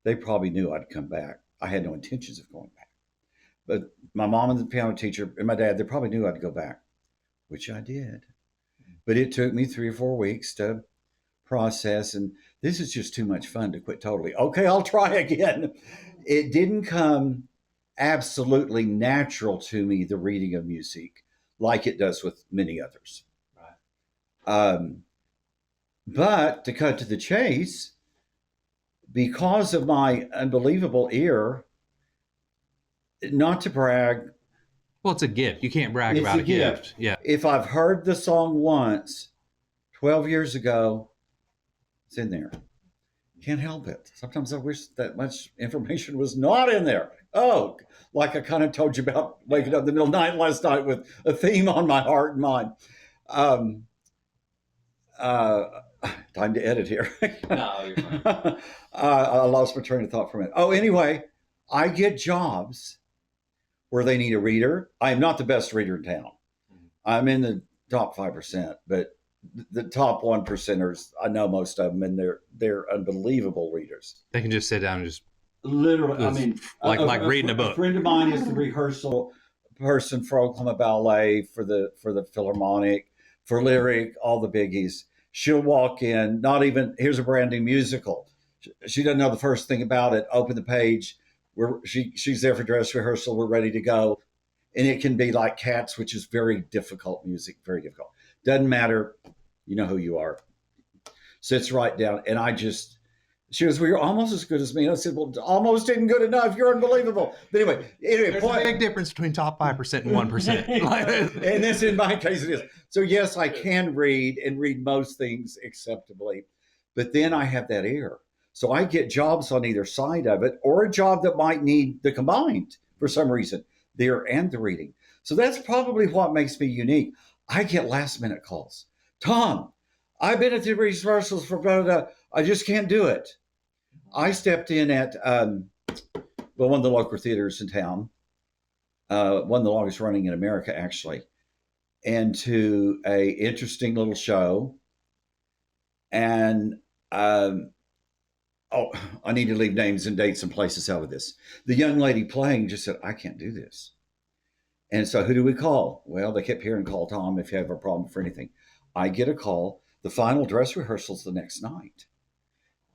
They probably knew I'd come back. I had no intentions of going back. But my mom and the piano teacher and my dad, they probably knew I'd go back, which I did. But it took me 3 or 4 weeks to process. And this is just too much fun to quit totally. Okay, I'll try again. It didn't come absolutely natural to me, the reading of music, like it does with many others. Right. But to cut to the chase, because of my unbelievable ear, not to brag. Well, it's a gift. You can't brag about a gift. Yeah. If I've heard the song once, 12 years ago, it's in there. Can't help it. Sometimes I wish that much information was not in there. Oh, like I kind of told you about waking up in the middle of the night last night with a theme on my heart and mind. Time to edit here. No, you're fine. I lost my train of thought for a minute. Oh, anyway, I get jobs where they need a reader. I am not the best reader in town. I'm in the top 5%, but the top 1%ers, I know most of them, and they're unbelievable readers. They can just sit down and just literally. I mean, like reading a book. A friend of mine is the rehearsal person for Oklahoma Ballet, for the Philharmonic, for Lyric, all the biggies. She'll walk in, not even, here's a brand new musical. She doesn't know the first thing about it. Open the page. She's there for dress rehearsal. We're ready to go. And it can be like Cats, which is very difficult music, very difficult. Doesn't matter. You know who you are. Sits right down. And she goes, well, you're almost as good as me. And I said, well, almost isn't good enough. You're unbelievable. But anyway, there's a big difference between top 5% and 1%. And this, in my case, it is. So yes, I can read and read most things acceptably. But then I have that ear. So I get jobs on either side of it, or a job that might need the combined for some reason, the ear and the reading. So that's probably what makes me unique. I get last minute calls. Tom, I've been at the rehearsals for blah, blah, blah. I just can't do it. I stepped in at one of the local theaters in town, one of the longest running in America, actually, and to a interesting little show. And I need to leave names and dates and places out of this. The young lady playing just said, I can't do this. And so who do we call? Well, they kept hearing call Tom if you have a problem for anything. I get a call. The final dress rehearsal's the next night.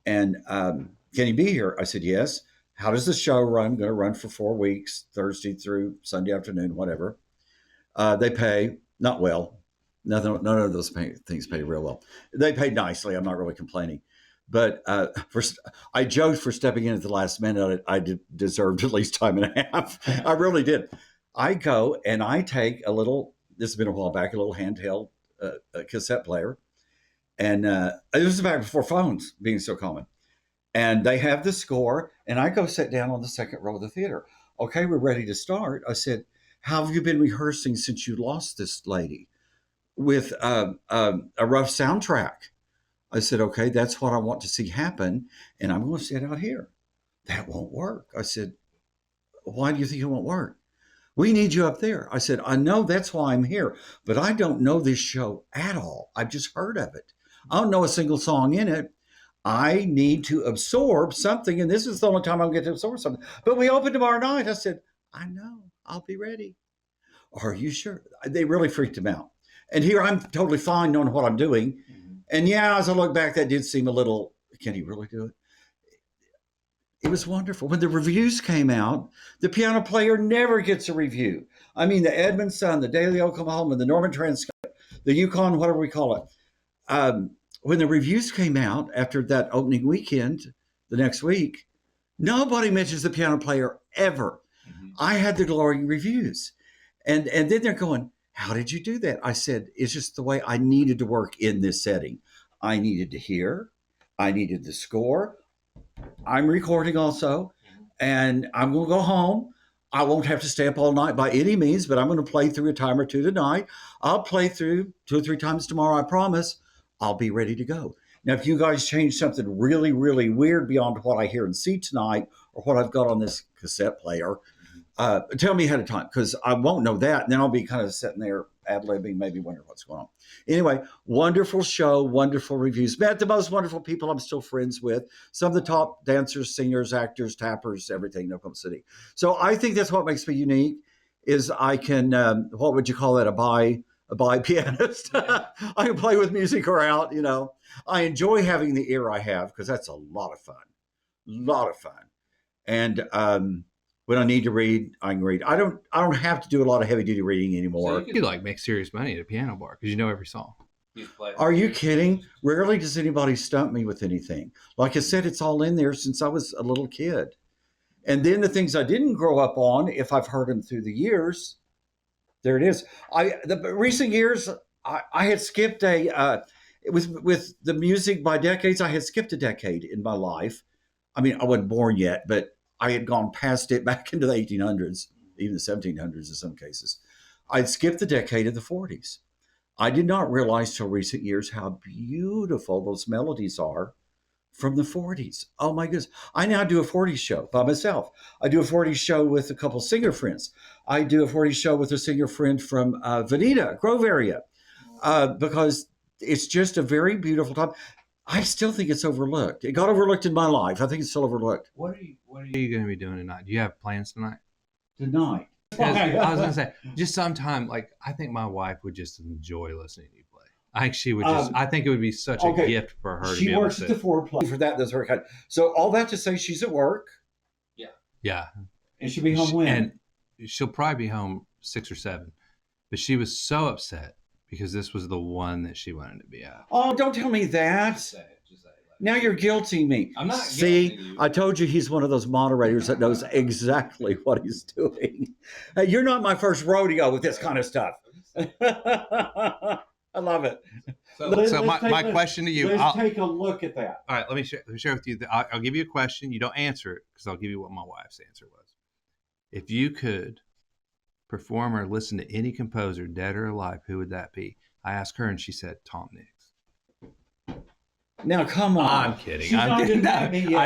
And can you be here? I said, yes. How does the show run? Going to run for 4 weeks, Thursday through Sunday afternoon, whatever. They pay not well. None of those things pay real well. They pay nicely. I'm not really complaining. But I joked for stepping in at the last minute. I deserved at least time and a half. I really did. I go and I take a little, this has been a while back, a little handheld cassette player. And it was back before phones being so common. And they have the score. And I go sit down on the second row of the theater. Okay, we're ready to start. I said, how have you been rehearsing since you lost this lady? With a rough soundtrack. I said, okay, that's what I want to see happen. And I'm going to sit out here. That won't work. I said, why do you think it won't work? We need you up there. I said, I know that's why I'm here, but I don't know this show at all. I've just heard of it. I don't know a single song in it. I need to absorb something. And this is the only time I'll get to absorb something. But we open tomorrow night. I said, I know. I'll be ready. Are you sure? They really freaked him out. And here I'm totally fine knowing what I'm doing. Mm-hmm. And yeah, as I look back, that did seem a little, can he really do it? It was wonderful. When the reviews came out, the piano player never gets a review. I mean, the Edmund Sun, the Daily Oklahoma, the Norman Transcript, the Yukon, whatever we call it. When the reviews came out after that opening weekend, the next week, nobody mentions the piano player ever. Mm-hmm. I had the glowing reviews. And then they're going, how did you do that? I said, it's just the way I needed to work in this setting. I needed to hear. I needed the score. I'm recording also, and I'm going to go home. I won't have to stay up all night by any means, but I'm going to play through a time or two tonight. I'll play through 2 or 3 times tomorrow, I promise. I'll be ready to go. Now, if you guys change something really, really weird beyond what I hear and see tonight or what I've got on this cassette player, tell me ahead of time because I won't know that. And then I'll be kind of sitting there ad-libbing, maybe wondering what's going on. Anyway, wonderful show, wonderful reviews. Met the most wonderful people I'm still friends with. Some of the top dancers, singers, actors, tappers, everything in Oklahoma City. So I think that's what makes me unique is I can, what would you call that, a bi pianist. I can play with music or out, you know. I enjoy having the ear I have because that's a lot of fun. Lot of fun. And when I need to read, I can read. I don't have to do a lot of heavy duty reading anymore. So you could like make serious money at a piano bar because you know every song. Are you kidding? Rarely does anybody stump me with anything. Like I said, it's all in there since I was a little kid. And then the things I didn't grow up on, if I've heard them through the years, there it is. The recent years, I had skipped it was with the music by decades. I had skipped a decade in my life. I mean, I wasn't born yet, but I had gone past it back into the 1800s, even the 1700s in some cases. I'd skipped the decade of the 40s. I did not realize till recent years how beautiful those melodies are from the 40s. Oh my goodness. I now do a 40s show by myself. I do a 40s show with a couple singer friends. I do a 40s show with a singer friend from Veneta, Grove area, because it's just a very beautiful time. I still think it's overlooked. It got overlooked in my life. I think it's still overlooked. What are you going to be doing tonight? Do you have plans tonight? Tonight. I was going to say, just sometime, like, I think my wife would just enjoy listening to you play. I think she would just, I think it would be such a gift for her to be able to. She works at the foreplay for that. That's very kind. So all that to say, she's at work. Yeah. Yeah. And she'll be home when? And she'll probably be home 6 or 7. But she was so upset because this was the one that she wanted to be at. Oh, don't tell me that. Just say it. Now you're guilting me. I'm not. See, I told you he's one of those moderators that knows exactly what he's doing. Hey, you're not my first rodeo with this kind of stuff. I love it. So my question to you. Let's take a look at that. All right, let me share with you. I'll give you a question. You don't answer it because I'll give you what my wife's answer was. If you could perform or listen to any composer, dead or alive, who would that be? I asked her, and she said Tom Nix. Now, come on. I'm kidding. I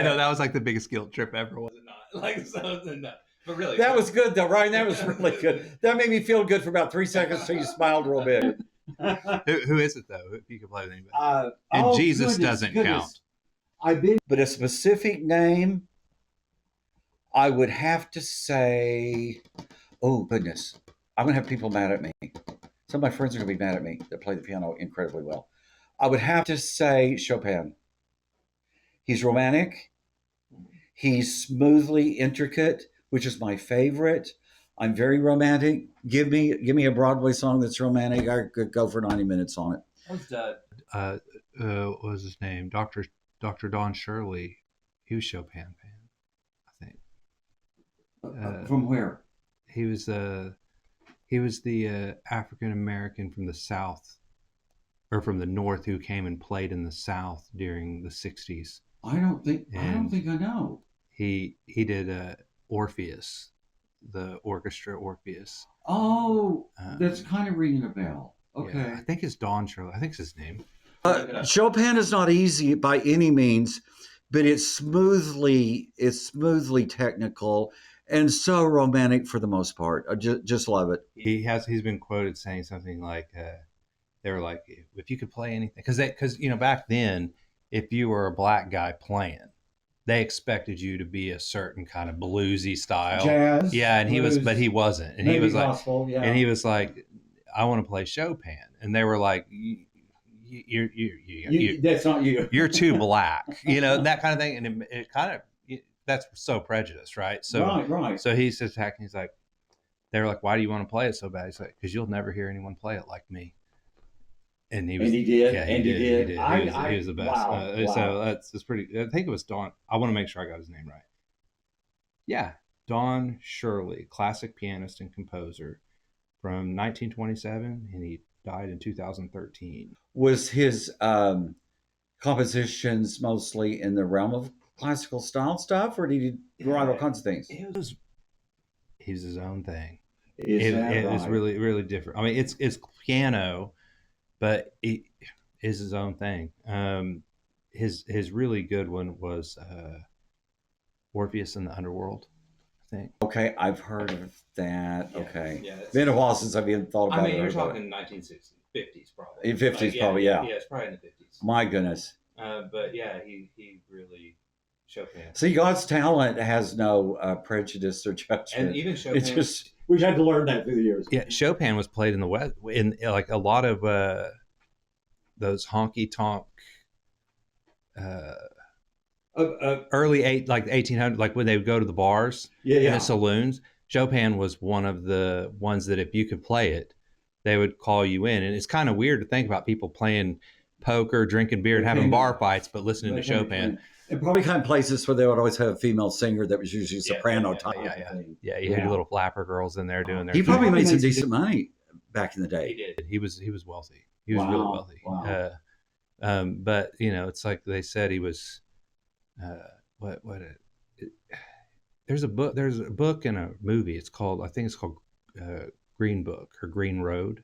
know that was like the biggest guilt trip ever, was it not? Like, so, no. But really. That was good, though, Ryan. That was really good. That made me feel good for about 3 seconds until you smiled real big. Who is it, though? If you could play with anybody. And Jesus doesn't count. But a specific name, I would have to say, oh, goodness. I'm going to have people mad at me. Some of my friends are going to be mad at me that play the piano incredibly well. I would have to say Chopin. He's romantic. He's smoothly intricate, which is my favorite. I'm very romantic. Give me a Broadway song that's romantic. I could go for 90 minutes on it. What's that? What was his name? Dr. Don Shirley. He was Chopin fan, I think. From where? He was the African American from the South. Or from the North, who came and played in the South during the 60s. I don't think I know. He did Orpheus, the orchestra Orpheus. Oh, that's kind of ringing a bell. Okay. Yeah, I think it's Don Shirley. I think it's his name. Chopin is not easy by any means, but it's smoothly technical and so romantic for the most part. I just love it. He's been quoted saying something like. They were like, if you could play anything, because back then, if you were a black guy playing, they expected you to be a certain kind of bluesy style, jazz, yeah, and blues, but he wasn't, and he was gospel, like, yeah. and he was like, I want to play Chopin, and they were like, that's not you. You're too black, that kind of thing, and it kind of that's so prejudiced, right? So right. So he's attacking. He's like, they were like, why do you want to play it so bad? He's like, because you'll never hear anyone play it like me. And he did. Yeah, he did. He was the best. Wow. So that's pretty. I think it was Don. I want to make sure I got his name right. Yeah, Don Shirley, classic pianist and composer from 1927, and he died in 2013. Was his compositions mostly in the realm of classical style stuff, or did he write all kinds of things? He was his own thing. It was really, really different. I mean, it's piano. But is his own thing. His really good one was Orpheus in the Underworld, I think. Okay, I've heard of that. Yeah, Okay. yeah, it's- Been a while since I've even thought about I mean, it. you're Heard about talking 1960s, 50s probably. In 50s, probably, yeah. Yeah, it's probably in the 50s. My goodness. But yeah, he really Chopin. See, God's talent has no prejudice or judgment. And even Chopin, It's just we've had to learn that through the years. yeah, Chopin was played in the West in like a lot of those honky tonk early like 1800, like when they would go to the bars and the saloons. Chopin was one of the ones that if you could play it, they would call you in. And it's kind of weird to think about people playing poker, drinking beer, and having bar fights, but listening to Chopin. And probably kind of places where they would always have a female singer that was usually soprano type. Yeah, you had little flapper girls in there doing their He thing. probably made some decent money back in the day. He did. He was wealthy. He was really wealthy. Wow. But you know, it's like they said he was. There's a book and a movie. It's called, I think it's called Green Book or Green Road.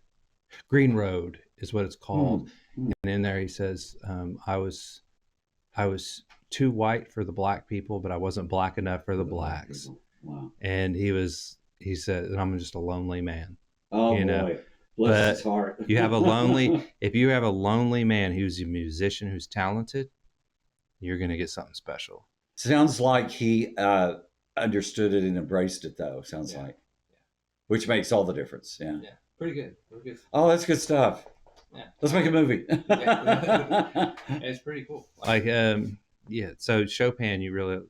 Green Road is what it's called. And in there he says, I was too white for the black people, but I wasn't black enough for the blacks. Wow. And he said, and I'm just a lonely man. Oh, you know? boy. Bless his heart. if you have a lonely man who's a musician, who's talented, you're going to get something special. Sounds like he understood it and embraced it, though. Sounds like, which makes all the difference. Yeah. Pretty good. Oh, that's good stuff. Yeah. Let's make a movie. It's pretty cool. Like, so Chopin, you really,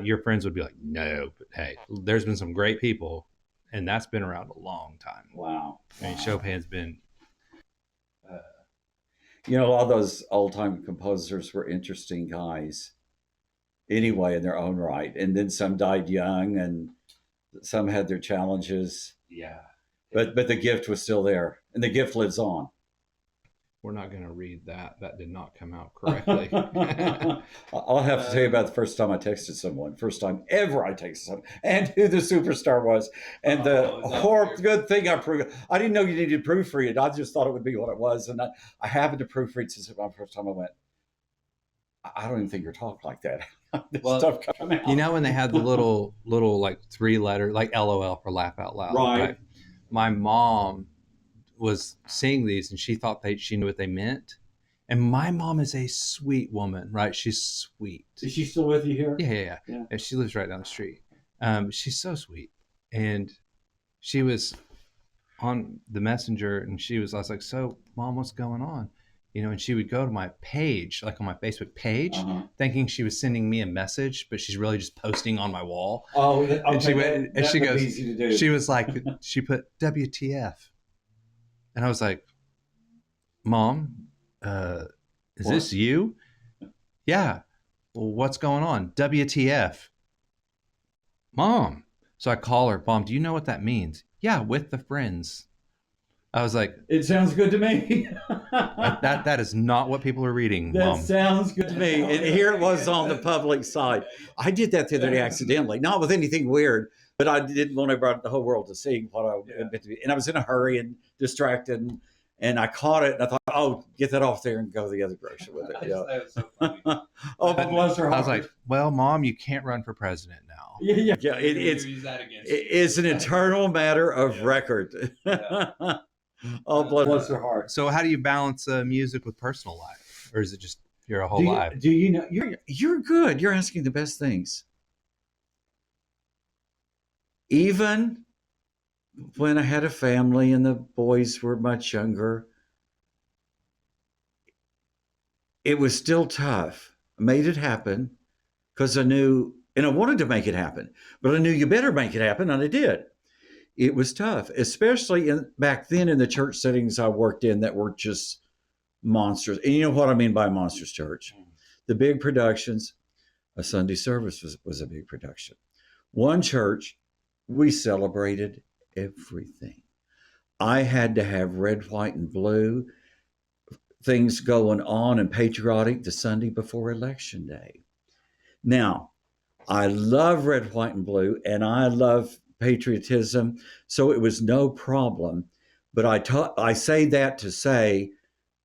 your friends would be like, no, but hey, there's been some great people, and that's been around a long time. Wow. I mean, Chopin's been. A lot of those old-time composers were interesting guys anyway in their own right. And then some died young and some had their challenges. Yeah. But the gift was still there, and the gift lives on. We're not going to read that. That did not come out correctly. I'll have to tell you about the first time I texted someone, first time ever I texted someone, and who the superstar was. And the good thing I didn't know you needed to proofread it. I just thought it would be what it was. And I happened to proofread since my first time I went, I don't even think you're talking like that. Stuff coming out. You know, when they had the little like 3-letter, like LOL for laugh out loud. Right. My mom was seeing these and she thought she knew what they meant. And my mom is a sweet woman, right? She's sweet. Is she still with you here? Yeah. And she lives right down the street. She's so sweet. And she was on the messenger and I was like, so Mom, what's going on? And she would go to my page, like on my Facebook page, thinking she was sending me a message, but she's really just posting on my wall. Oh, okay. And she goes, easy to do. She was like, she put WTF. And I was like, Mom, is this you? Yeah. Well, what's going on? WTF. Mom. So I call her, Mom, do you know what that means? Yeah, with the friends. I was like, it sounds good to me. that is not what people are reading, that Mom. Sounds good to me. And here it was on the public side. I did that the other day accidentally, not with anything weird, but I didn't want the whole world to see what I meant to be. And I was in a hurry and distracted, and I caught it, and I thought, oh, get that off there and go the other direction with it. Yeah. That was so funny. Oh, bless her heart. I was like, well, Mom, you can't run for president now. Yeah. It's an eternal matter of record. Yeah. Oh, bless her heart. So how do you balance music with personal life? Or is it just your whole life? Do you know, you're good. You're asking the best things. Even when I had a family and the boys were much younger, it was still tough. I made it happen because I knew, and I wanted to make it happen, but I knew you better make it happen, and I did. It was tough, especially back then in the church settings I worked in that were just monsters. And you know what I mean by monsters church? The big productions. A Sunday service was a big production. One church, we celebrated everything. I had to have red, white, and blue things going on and patriotic the Sunday before Election Day. Now, I love red, white, and blue, and I love patriotism, so it was no problem. But I say that to say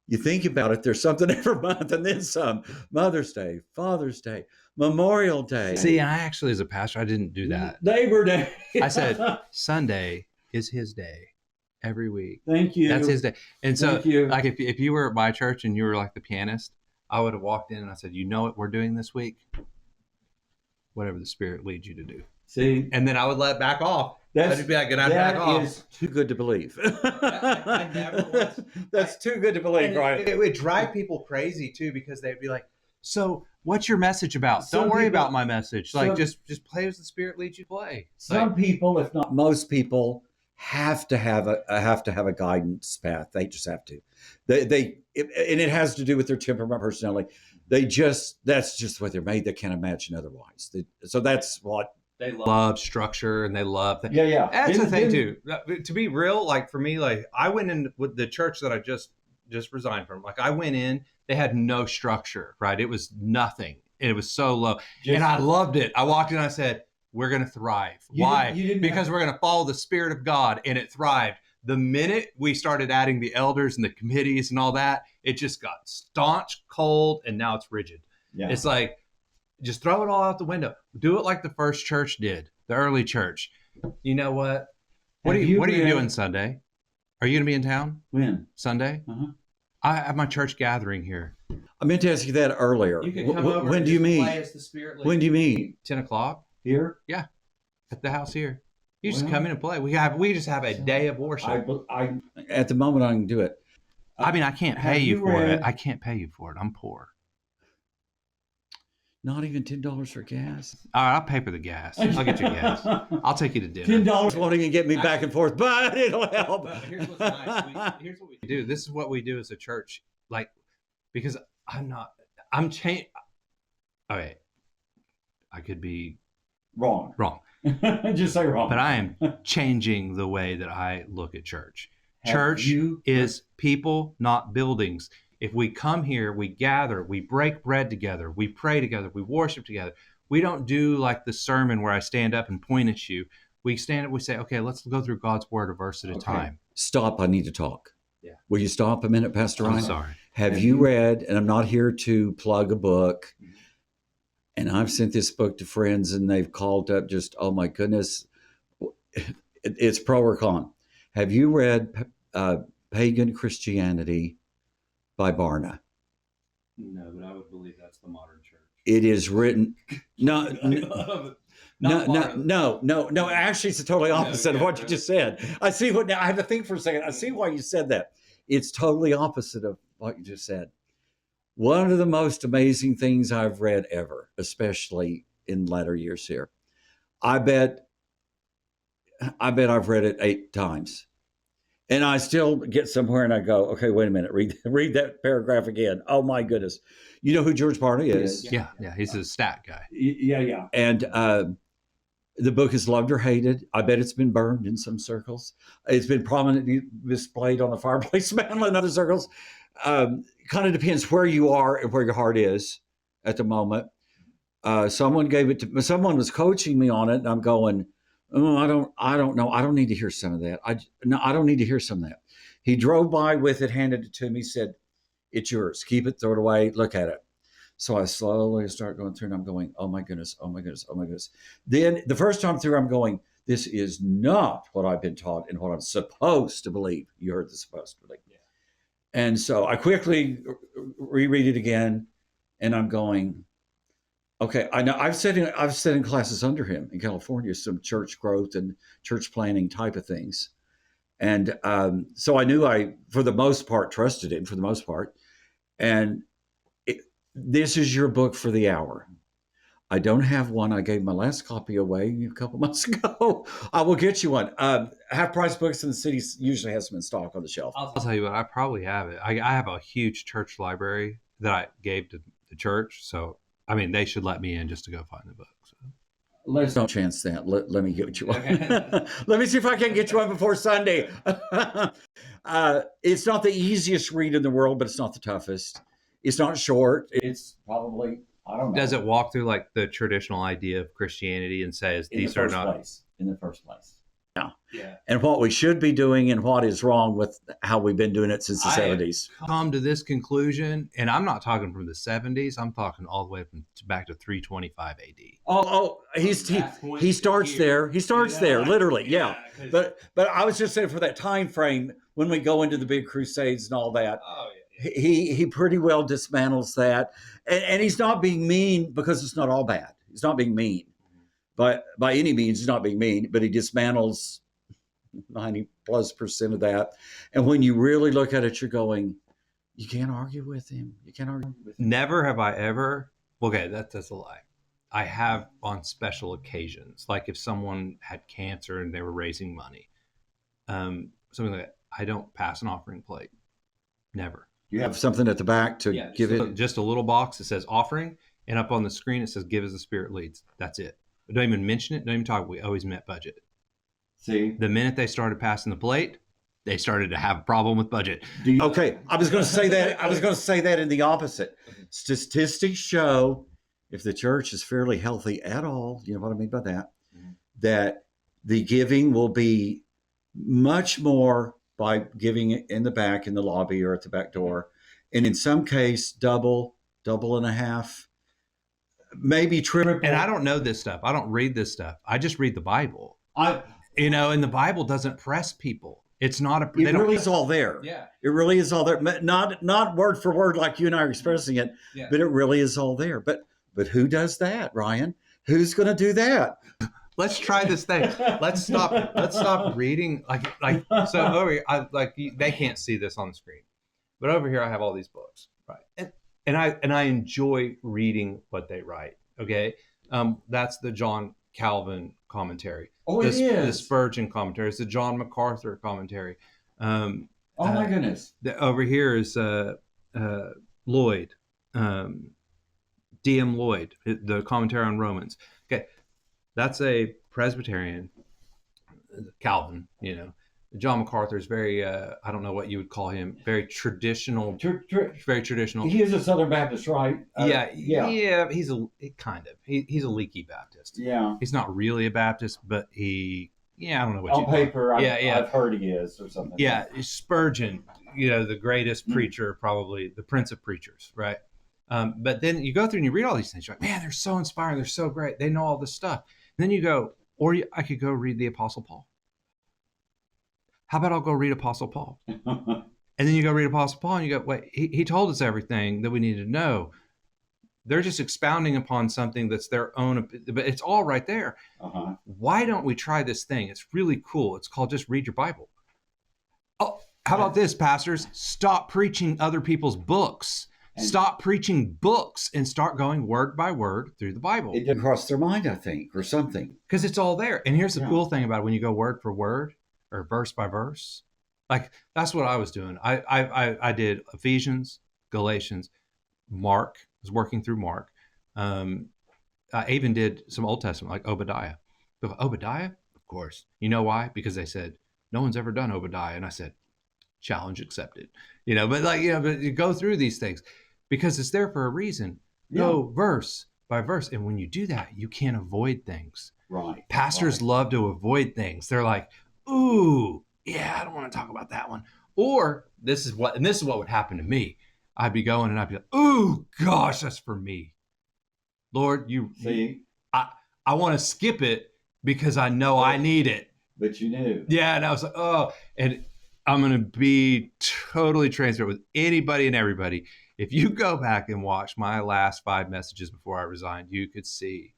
You think about it, there's something every month and then some. Mother's Day, Father's Day, Memorial Day. See, and I actually, as a pastor, I didn't do that. Labor Day. I said, Sunday is his day every week. Thank you. That's his day. And so, Thank you. like, if you were at my church and you were like the pianist, I would have walked in and I said, you know what we're doing this week? Whatever the Spirit leads you to do. See? And then I would let back off. I'd just be like, I'd back off. That is too good to believe. I never was. That's too good to believe, And right? it would drive people crazy too, because they'd be like, so what's your message about? Some Don't worry people- about my message. Like, just play as the Spirit leads you to play. Some people, if not most people, have to have a guidance path. They just have to. And it has to do with their temperament, personality. That's just what they're made. They can't imagine otherwise. So that's what they love structure, and they love that. Yeah. That's the thing too. To be real, like for me, like I went in with the church that I just resigned from. Like I went in, they had no structure, right? It was nothing. And it was so low. And I loved it. I walked in and I said, we're going to thrive. Why? Because we're going to follow the Spirit of God, and it thrived. The minute we started adding the elders and the committees and all that, it just got staunch, cold, and now it's rigid. Yeah. It's like, just throw it all out the window. Do it like the first church did, the early church. You know what? What are you doing Sunday? Are you going to be in town? When? Sunday? Uh-huh. I have my church gathering here. I meant to ask you that earlier. You can come over. When do you meet? When do you meet? 10 o'clock. Here? Yeah. At the house here. You just come in and play. We just have a day of worship. At the moment I can do it. I mean, I can't pay you for it. I can't pay you for it. I'm poor. Not even $10 for gas. All right, I'll pay for the gas. I'll get you gas. I'll take you to dinner. $10 won't even get me back and forth, but it'll help. But here's what's nice. Here's what we do. This is what we do as a church. Like, because I'm changed. Okay, I could be wrong. Just say wrong. But I am changing the way that I look at church. Church is people, not buildings. If we come here, we gather, we break bread together, we pray together, we worship together. We don't do like the sermon where I stand up and point at you. We stand up, we say, okay, let's go through God's word a verse at a time. Stop, I need to talk. Yeah. Will you stop a minute, Pastor Ryan? I'm sorry. Have you read, and I'm not here to plug a book, and I've sent this book to friends and they've called up just, oh my goodness, it's pro or con. Have you read Pagan Christianity by Barna? No, but I would believe that's the modern church. It is written. No. Actually, it's the totally opposite of what you just said. I see what now. I had to think for a second. I see why you said that. It's totally opposite of what you just said. One of the most amazing things I've read ever, especially in latter years here. I bet I've read it 8 times. And I still get somewhere and I go, okay, wait a minute, read that paragraph again. Oh my goodness. You know who George Barna is? Yeah. He's a stat guy. Yeah. And the book is loved or hated. I bet it's been burned in some circles. It's been prominently displayed on the fireplace mantle in other circles. Kind of depends where you are and where your heart is at the moment. Someone was coaching me on it, and I'm going, oh, I don't know. I don't need to hear some of that. I don't need to hear some of that. He drove by with it, handed it to me, said, it's yours. Keep it, throw it away, look at it. So I slowly start going through and I'm going, oh my goodness. Then the first time through, I'm going, this is not what I've been taught and what I'm supposed to believe. You heard the supposed to believe. Yeah. And so I quickly reread it again and I'm going, okay, I know I've sat in classes under him in California, some church growth and church planning type of things. And so I knew I, for the most part, trusted him for the most part. And this is your book for the hour. I don't have one. I gave my last copy away a couple months ago. I will get you one. Half price books in the city usually has them in stock on the shelf. I'll tell you what, I probably have it. I have a huge church library that I gave to the church. So, I mean, they should let me in just to go find the book. So. Let's not chance that. Let me get you one. Let me see if I can get you one before Sunday. It's not the easiest read in the world, but it's not the toughest. It's not short. It's probably, I don't know. Does it walk through like the traditional idea of Christianity and says these are not? In the first place. In the first place. Yeah. and what we should be doing and what is wrong with how we've been doing it since the 70s. Come to this conclusion, and I'm not talking from the 70s. I'm talking all the way back to 325 AD. He starts there. He starts there, literally. Yeah. But I was just saying, for that time frame when we go into the big crusades and all that, he pretty well dismantles that, and he's not being mean, because it's not all bad. He's not being mean, but by any means, he's not being mean. But he dismantles 90+% of that. And when you really look at it, you're going, you can't argue with him. You can't argue with him. Never have I ever. Okay, that's a lie. I have on special occasions, like if someone had cancer and they were raising money, something like that. I don't pass an offering plate. Never. You have something at the back to give it. Just a little box that says offering, and up on the screen it says give as the Spirit leads. That's it. I don't even mention it. Don't even talk. We always met budget. See, the minute they started passing the plate, they started to have a problem with budget. Okay, I was going to say that. I was going to say that in the opposite. Statistics show, if the church is fairly healthy at all, you know what I mean by that, that the giving will be much more by giving it in the back, in the lobby, or at the back door, and in some case double and a half, maybe triple. And I don't know this stuff. I don't read this stuff. I just read the Bible. And the Bible doesn't press people. It's not a. It really is all there. Yeah. It really is all there. Not word for word like you and I are expressing it, but it really is all there. But who does that, Ryan? Who's going to do that? Let's try this thing. Let's stop reading. So over here, they can't see this on the screen, but over here I have all these books, right? And I enjoy reading what they write. Okay, that's the John Calvin commentary. Oh, it is the Spurgeon commentary. It's the John MacArthur commentary. Oh my goodness! Over here is Lloyd, D.M. Lloyd, the commentary on Romans. Okay. That's a Presbyterian, Calvin, John MacArthur is very, I don't know what you would call him, very traditional, very traditional. He is a Southern Baptist, right? Yeah, he's he's a leaky Baptist. Yeah. He's not really a Baptist, but I don't know what on paper, I've heard he is, or something. Yeah, Spurgeon, the greatest preacher, probably the Prince of Preachers, right? But then you go through and you read all these things. You're like, man, they're so inspiring. They're so great. They know all this stuff. Then you go, I could go read the Apostle Paul. How about I'll go read Apostle Paul? And then you go read Apostle Paul and you go, wait, he told us everything that we needed to know. They're just expounding upon something that's their own, but it's all right there. Uh-huh. Why don't we try this thing? It's really cool. It's called Just Read Your Bible. Oh, how about this, pastors? Stop preaching other people's books. Stop preaching books and start going word by word through the Bible. It didn't cross their mind, I think, or something. Because it's all there. And here's the cool thing about it. When you go word for word or verse by verse, that's what I was doing. I did Ephesians, Galatians, Mark. I was working through Mark. I even did some Old Testament, like Obadiah. Obadiah? Of course. You know why? Because they said, no one's ever done Obadiah. And I said, challenge accepted. But you go through these things. Because it's there for a reason. Go verse by verse. And when you do that, you can't avoid things. Right. Pastors love to avoid things. They're like, ooh, yeah, I don't want to talk about that one. Or this is what would happen to me. I'd be going and I'd be like, ooh, gosh, that's for me. Lord, I want to skip it because I know I need it. But you knew. Yeah, and I was like, oh, and I'm going to be totally transparent with anybody and everybody. If you go back and watch my last 5 messages before I resigned, you could see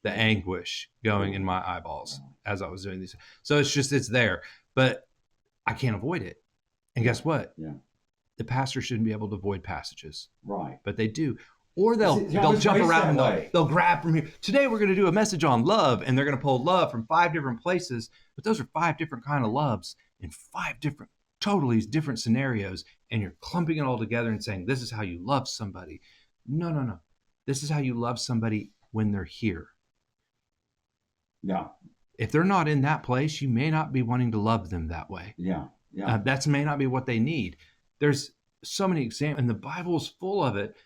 the anguish going in my eyeballs as I was doing these. So it's there, but I can't avoid it. And guess what? Yeah. the pastor shouldn't be able to avoid passages. Right. But they do. Or they'll jump around and they'll grab from here. Today we're going to do a message on love, and they're going to pull love from 5 different places. But those are 5 different kind of loves in 5 different, totally different scenarios. And you're clumping it all together and saying, this is how you love somebody. No. This is how you love somebody when they're here. Yeah. If they're not in that place, you may not be wanting to love them that way. Yeah. That may not be what they need. There's so many examples, and the Bible is full of it,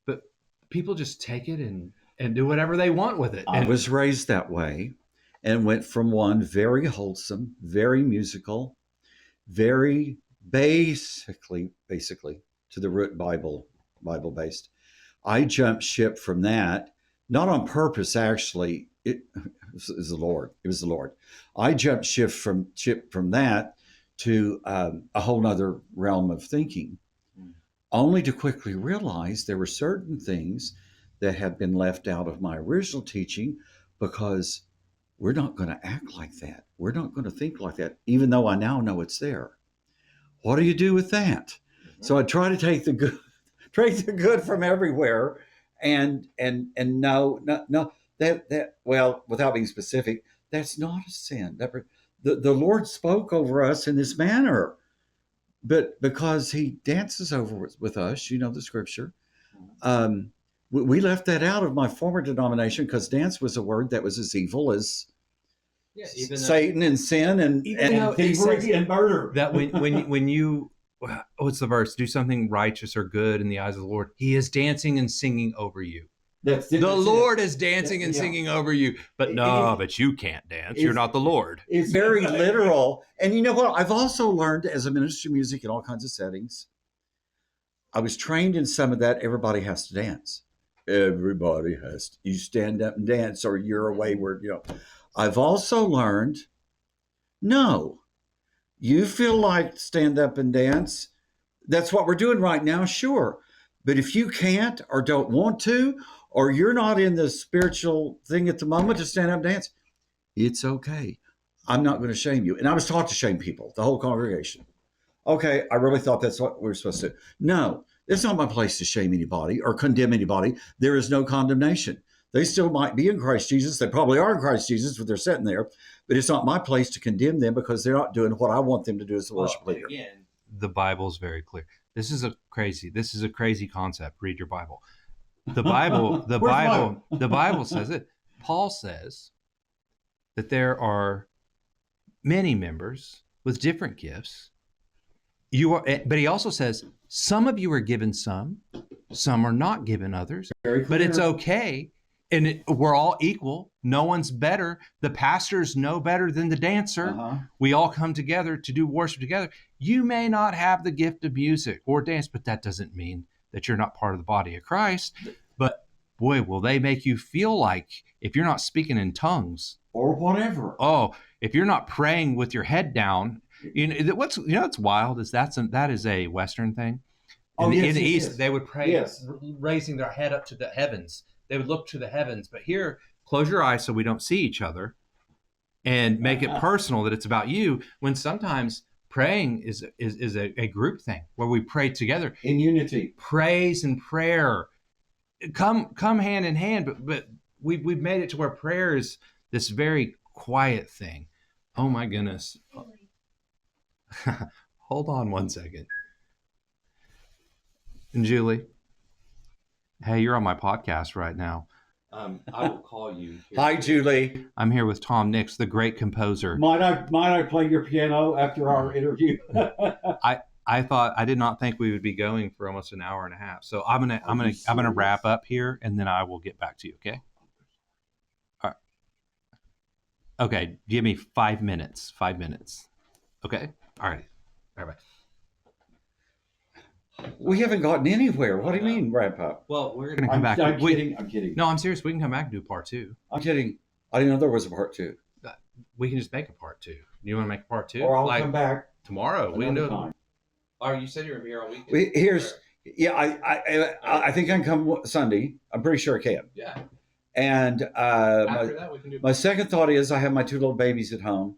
but people just take it and do whatever they want with it. I was raised that way. and went from one very wholesome, very musical, very basically to the root Bible based. I jumped ship from that, not on purpose, actually. It was the Lord. It was the Lord. I jumped ship from that to a whole nother realm of thinking, only to quickly realize there were certain things that had been left out of my original teaching because we're not going to act like that. We're not going to think like that, even though I now know it's there. What do you do with that? Mm-hmm. So I try to take the good from everywhere, and no, that well, without being specific, that's not a sin. The Lord spoke over us in this manner, but because He dances over with us, you know the scripture. We left that out of my former denomination because dance was a word that was as evil as Satan and sin and thievery and murder. That when you, what's the verse? Do something righteous or good in the eyes of the Lord. He is dancing and singing over you. The Lord is dancing and singing over you. But but you can't dance. You're not the Lord. It's very literal. And you know what? I've also learned as a minister of music in all kinds of settings. I was trained in some of that. Everybody has to dance. Everybody has to. You stand up and dance or you're a wayward, I've also learned, no, you feel like stand up and dance. That's what we're doing right now, sure. But if you can't or don't want to, or you're not in the spiritual thing at the moment to stand up and dance, it's okay. I'm not going to shame you. And I was taught to shame people, the whole congregation. Okay, I really thought that's what we were supposed to do. No, it's not my place to shame anybody or condemn anybody. There is no condemnation. They still might be in Christ Jesus. They probably are in Christ Jesus, but they're sitting there. But it's not my place to condemn them because they're not doing what I want them to do as a worship leader. Again, the Bible's very clear. This is a crazy concept. Read your Bible. The Bible says it. Paul says that there are many members with different gifts. But he also says some of you are given some are not given others. But it's okay. And we're all equal. No one's better. The pastor's no better than the dancer. Uh-huh. We all come together to do worship together. You may not have the gift of music or dance, but that doesn't mean that you're not part of the body of Christ. But boy, will they make you feel like if you're not speaking in tongues or whatever. Oh, if you're not praying with your head down, what's wild is that is a Western thing. In the East, they would pray raising their head up to the heavens. They would look to the heavens. But here, close your eyes so we don't see each other and make it personal that it's about you, when sometimes praying is a group thing where we pray together. In unity. Praise and prayer come hand in hand, but we've made it to where prayer is this very quiet thing. Oh my goodness. Hold on one second. And Julie, hey, you're on my podcast right now. I will call you. Hi, Julie. I'm here with Tom Nix, the great composer. Might I play your piano after our interview? I did not think we would be going for almost an hour and a half. So I'm gonna wrap up here, and then I will get back to you. Okay. All right. Okay. Give me 5 minutes. 5 minutes. Okay. All right. Bye. We haven't gotten anywhere. What do you mean, wrap up? Well, we're going to come back. I'm kidding. No, I'm serious. We can come back and do part 2. I'm kidding. I didn't know there was a part 2. We can just make a part 2. You want to make a part 2? Or I'll come back tomorrow. We can do it. Time. Oh, you said you were here all weekend. I think I can come Sunday. I'm pretty sure I can. Yeah. And after that, we can do. My second thought is I have my 2 little babies at home.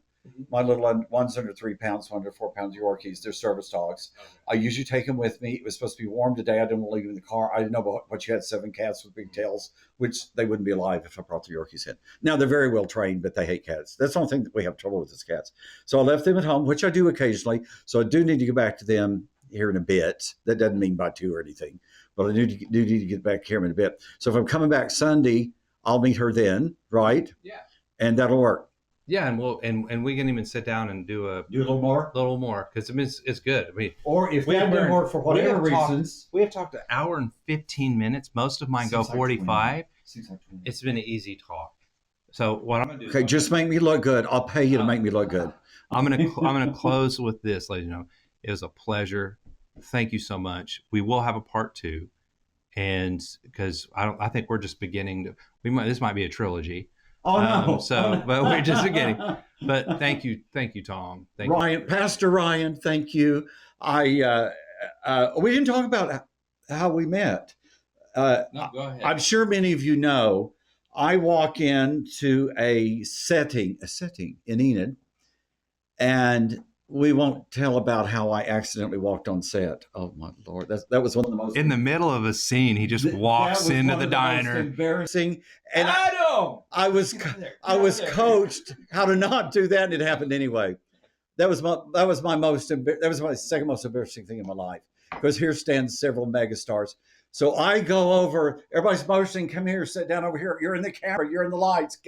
My little one's under 3 pounds, one under 4 pounds Yorkies. They're service dogs. Okay. I usually take them with me. It was supposed to be warm today. I didn't want to leave them in the car. I didn't know what you had 7 cats with big tails, which they wouldn't be alive if I brought the Yorkies in. Now, they're very well trained, but they hate cats. That's the only thing that we have trouble with is cats. So I left them at home, which I do occasionally. So I do need to go back to them here in a bit. That doesn't mean by 2 or anything, but I do need to get back here in a bit. So if I'm coming back Sunday, I'll meet her then, right? Yeah. And that'll work. Yeah, and we can even sit down and do a little more, because it's good. Or if that didn't work for whatever reasons, we have talked an hour and 15 minutes. Most of mine go 45. It's been an easy talk. So what I'm gonna do? Okay, just make me look good. I'll pay you to make me look good. I'm gonna close with this, ladies and gentlemen. It was a pleasure. Thank you so much. We will have a part 2, and because I think we're just beginning to. This might be a trilogy. Oh no! But we're just beginning. But thank you, Tom. Thank Ryan, you. Pastor Ryan, thank you. We didn't talk about how we met. No, go ahead. I'm sure many of you know. I walk into a setting in Enid, and we won't tell about how I accidentally walked on set. Oh my Lord, that was one of the most. In the middle of a scene, he just walks into the diner. Embarrassing, and I was coached how to not do that, and it happened anyway. That was my second most embarrassing thing in my life, because here stands several megastars. So I go over, everybody's motioning, come here, sit down over here. You're in the camera, you're in the lights.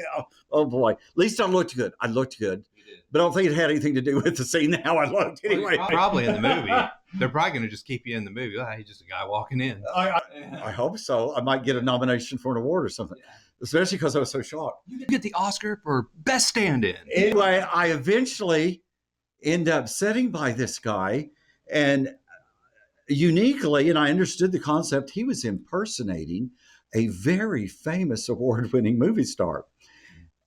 Oh boy, at least I looked good. But I don't think it had anything to do with the scene, how I looked anyway. Probably in the movie. They're probably going to just keep you in the movie. Oh, he's just a guy walking in. I hope so. I might get a nomination for an award or something, especially because I was so shocked. You get the Oscar for best stand-in. Anyway, I eventually end up sitting by this guy, and uniquely, and I understood the concept, he was impersonating a very famous award-winning movie star.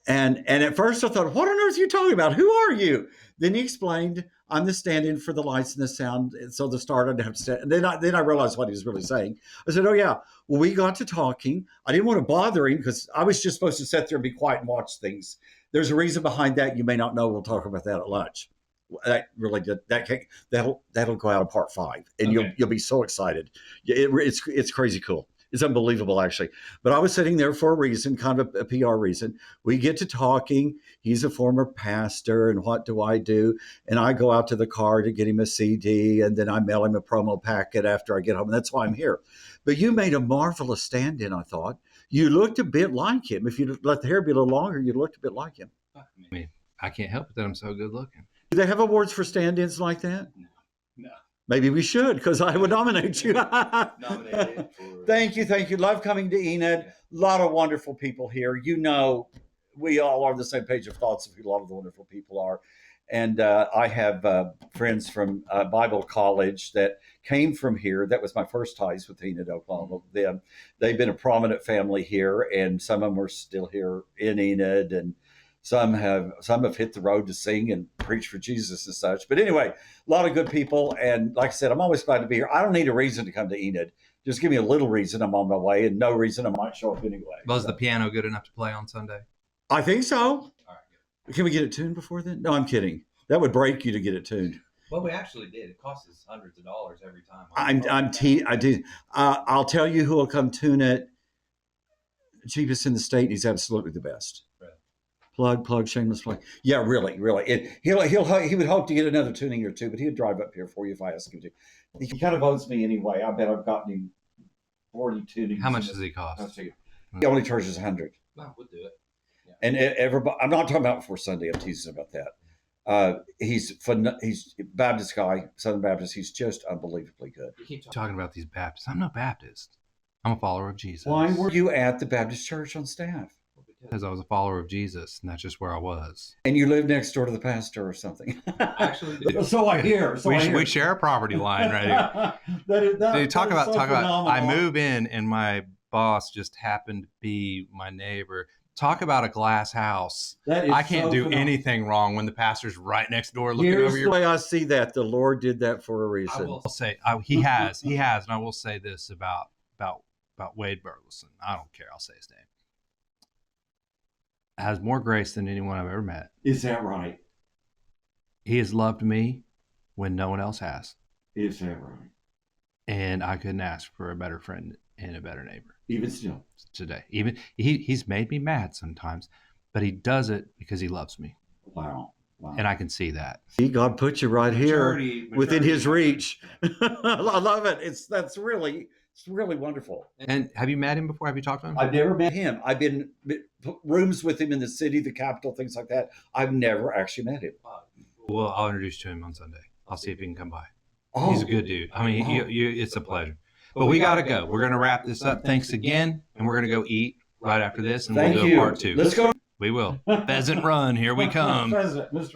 And at first I thought, what on earth are you talking about? Who are you? Then he explained, I'm the stand-in for the lights and the sound. And so the star didn't have to stand. And then I realized what he was really saying. I said, oh yeah. Well, we got to talking. I didn't want to bother him because I was just supposed to sit there and be quiet and watch things. There's a reason behind that. You may not know. We'll talk about that at lunch. That really did. That'll go out in part 5, and okay. You'll be so excited. It's crazy cool. It's unbelievable, actually. But I was sitting there for a reason, kind of a PR reason. We get to talking. He's a former pastor, and what do I do? And I go out to the car to get him a CD, and then I mail him a promo packet after I get home. And that's why I'm here. But you made a marvelous stand-in, I thought. You looked a bit like him. If you let the hair be a little longer, you looked a bit like him. I mean, I can't help it that I'm so good looking. Do they have awards for stand-ins like that? No. Maybe we should, because I would nominate you. Thank you. Love coming to Enid. A lot of wonderful people here. You know, we all are on the same page of thoughts of who a lot of the wonderful people are. And I have friends from Bible College that came from here. That was my first ties with Enid, Oklahoma. They've been a prominent family here, and some of them are still here in Enid, and some have hit the road to sing and preach for Jesus and such. But anyway, a lot of good people. And like I said, I'm always glad to be here. I don't need a reason to come to Enid. Just give me a little reason I'm on my way, and no reason I might show up anyway. Was the piano good enough to play on Sunday? I think so. All right, good. Can we get it tuned before then? No, I'm kidding. That would break you to get it tuned. Well, we actually did. It costs us hundreds of dollars every time. I did. I'll tell you who will come tune it. Cheapest in the state. He's absolutely the best. Plug, shameless plug. Yeah, really. He would hope to get another tuning or two, but he'd drive up here for you if I asked him to. He kind of owes me anyway. I bet I've gotten him 40 tunings. How much does he cost? He only charges 100. Well, we'll do it. Yeah. And everybody, I'm not talking about before Sunday. I'm teasing about that. He's Baptist guy, Southern Baptist. He's just unbelievably good. You keep talking about these Baptists. I'm no Baptist. I'm a follower of Jesus. Why were you at the Baptist church on staff? Because I was a follower of Jesus, and that's just where I was. And you live next door to the pastor or something. Actually, do. So I hear. We share a property line right here. Talk about. I move in, and my boss just happened to be my neighbor. Talk about a glass house. I can't do anything wrong when the pastor's right next door looking over your. Here's the way I see that. The Lord did that for a reason. I will say he has, and I will say this about Wade Burleson. I don't care. I'll say his name. Has more grace than anyone I've ever met. Is that right? He has loved me when no one else has. Is that right? And I couldn't ask for a better friend and a better neighbor. Even still. Today. Even he's made me mad sometimes, but he does it because he loves me. Wow. And I can see that. See, God put you right here within his reach. I love it. It's really wonderful. And have you met him before? Have you talked to him? I've never met him. I've been rooms with him in the city, the capital, things like that. I've never actually met him. Well, I'll introduce you to him on Sunday. I'll see if he can come by. Oh, he's a good dude. I mean, it's a pleasure. But we got to go. We're going to wrap this up. Thanks again. And we're going to go eat right after this. And we'll do a part 2. Let's go. We will. Pheasant Run, here we come. Pheasant, Mr.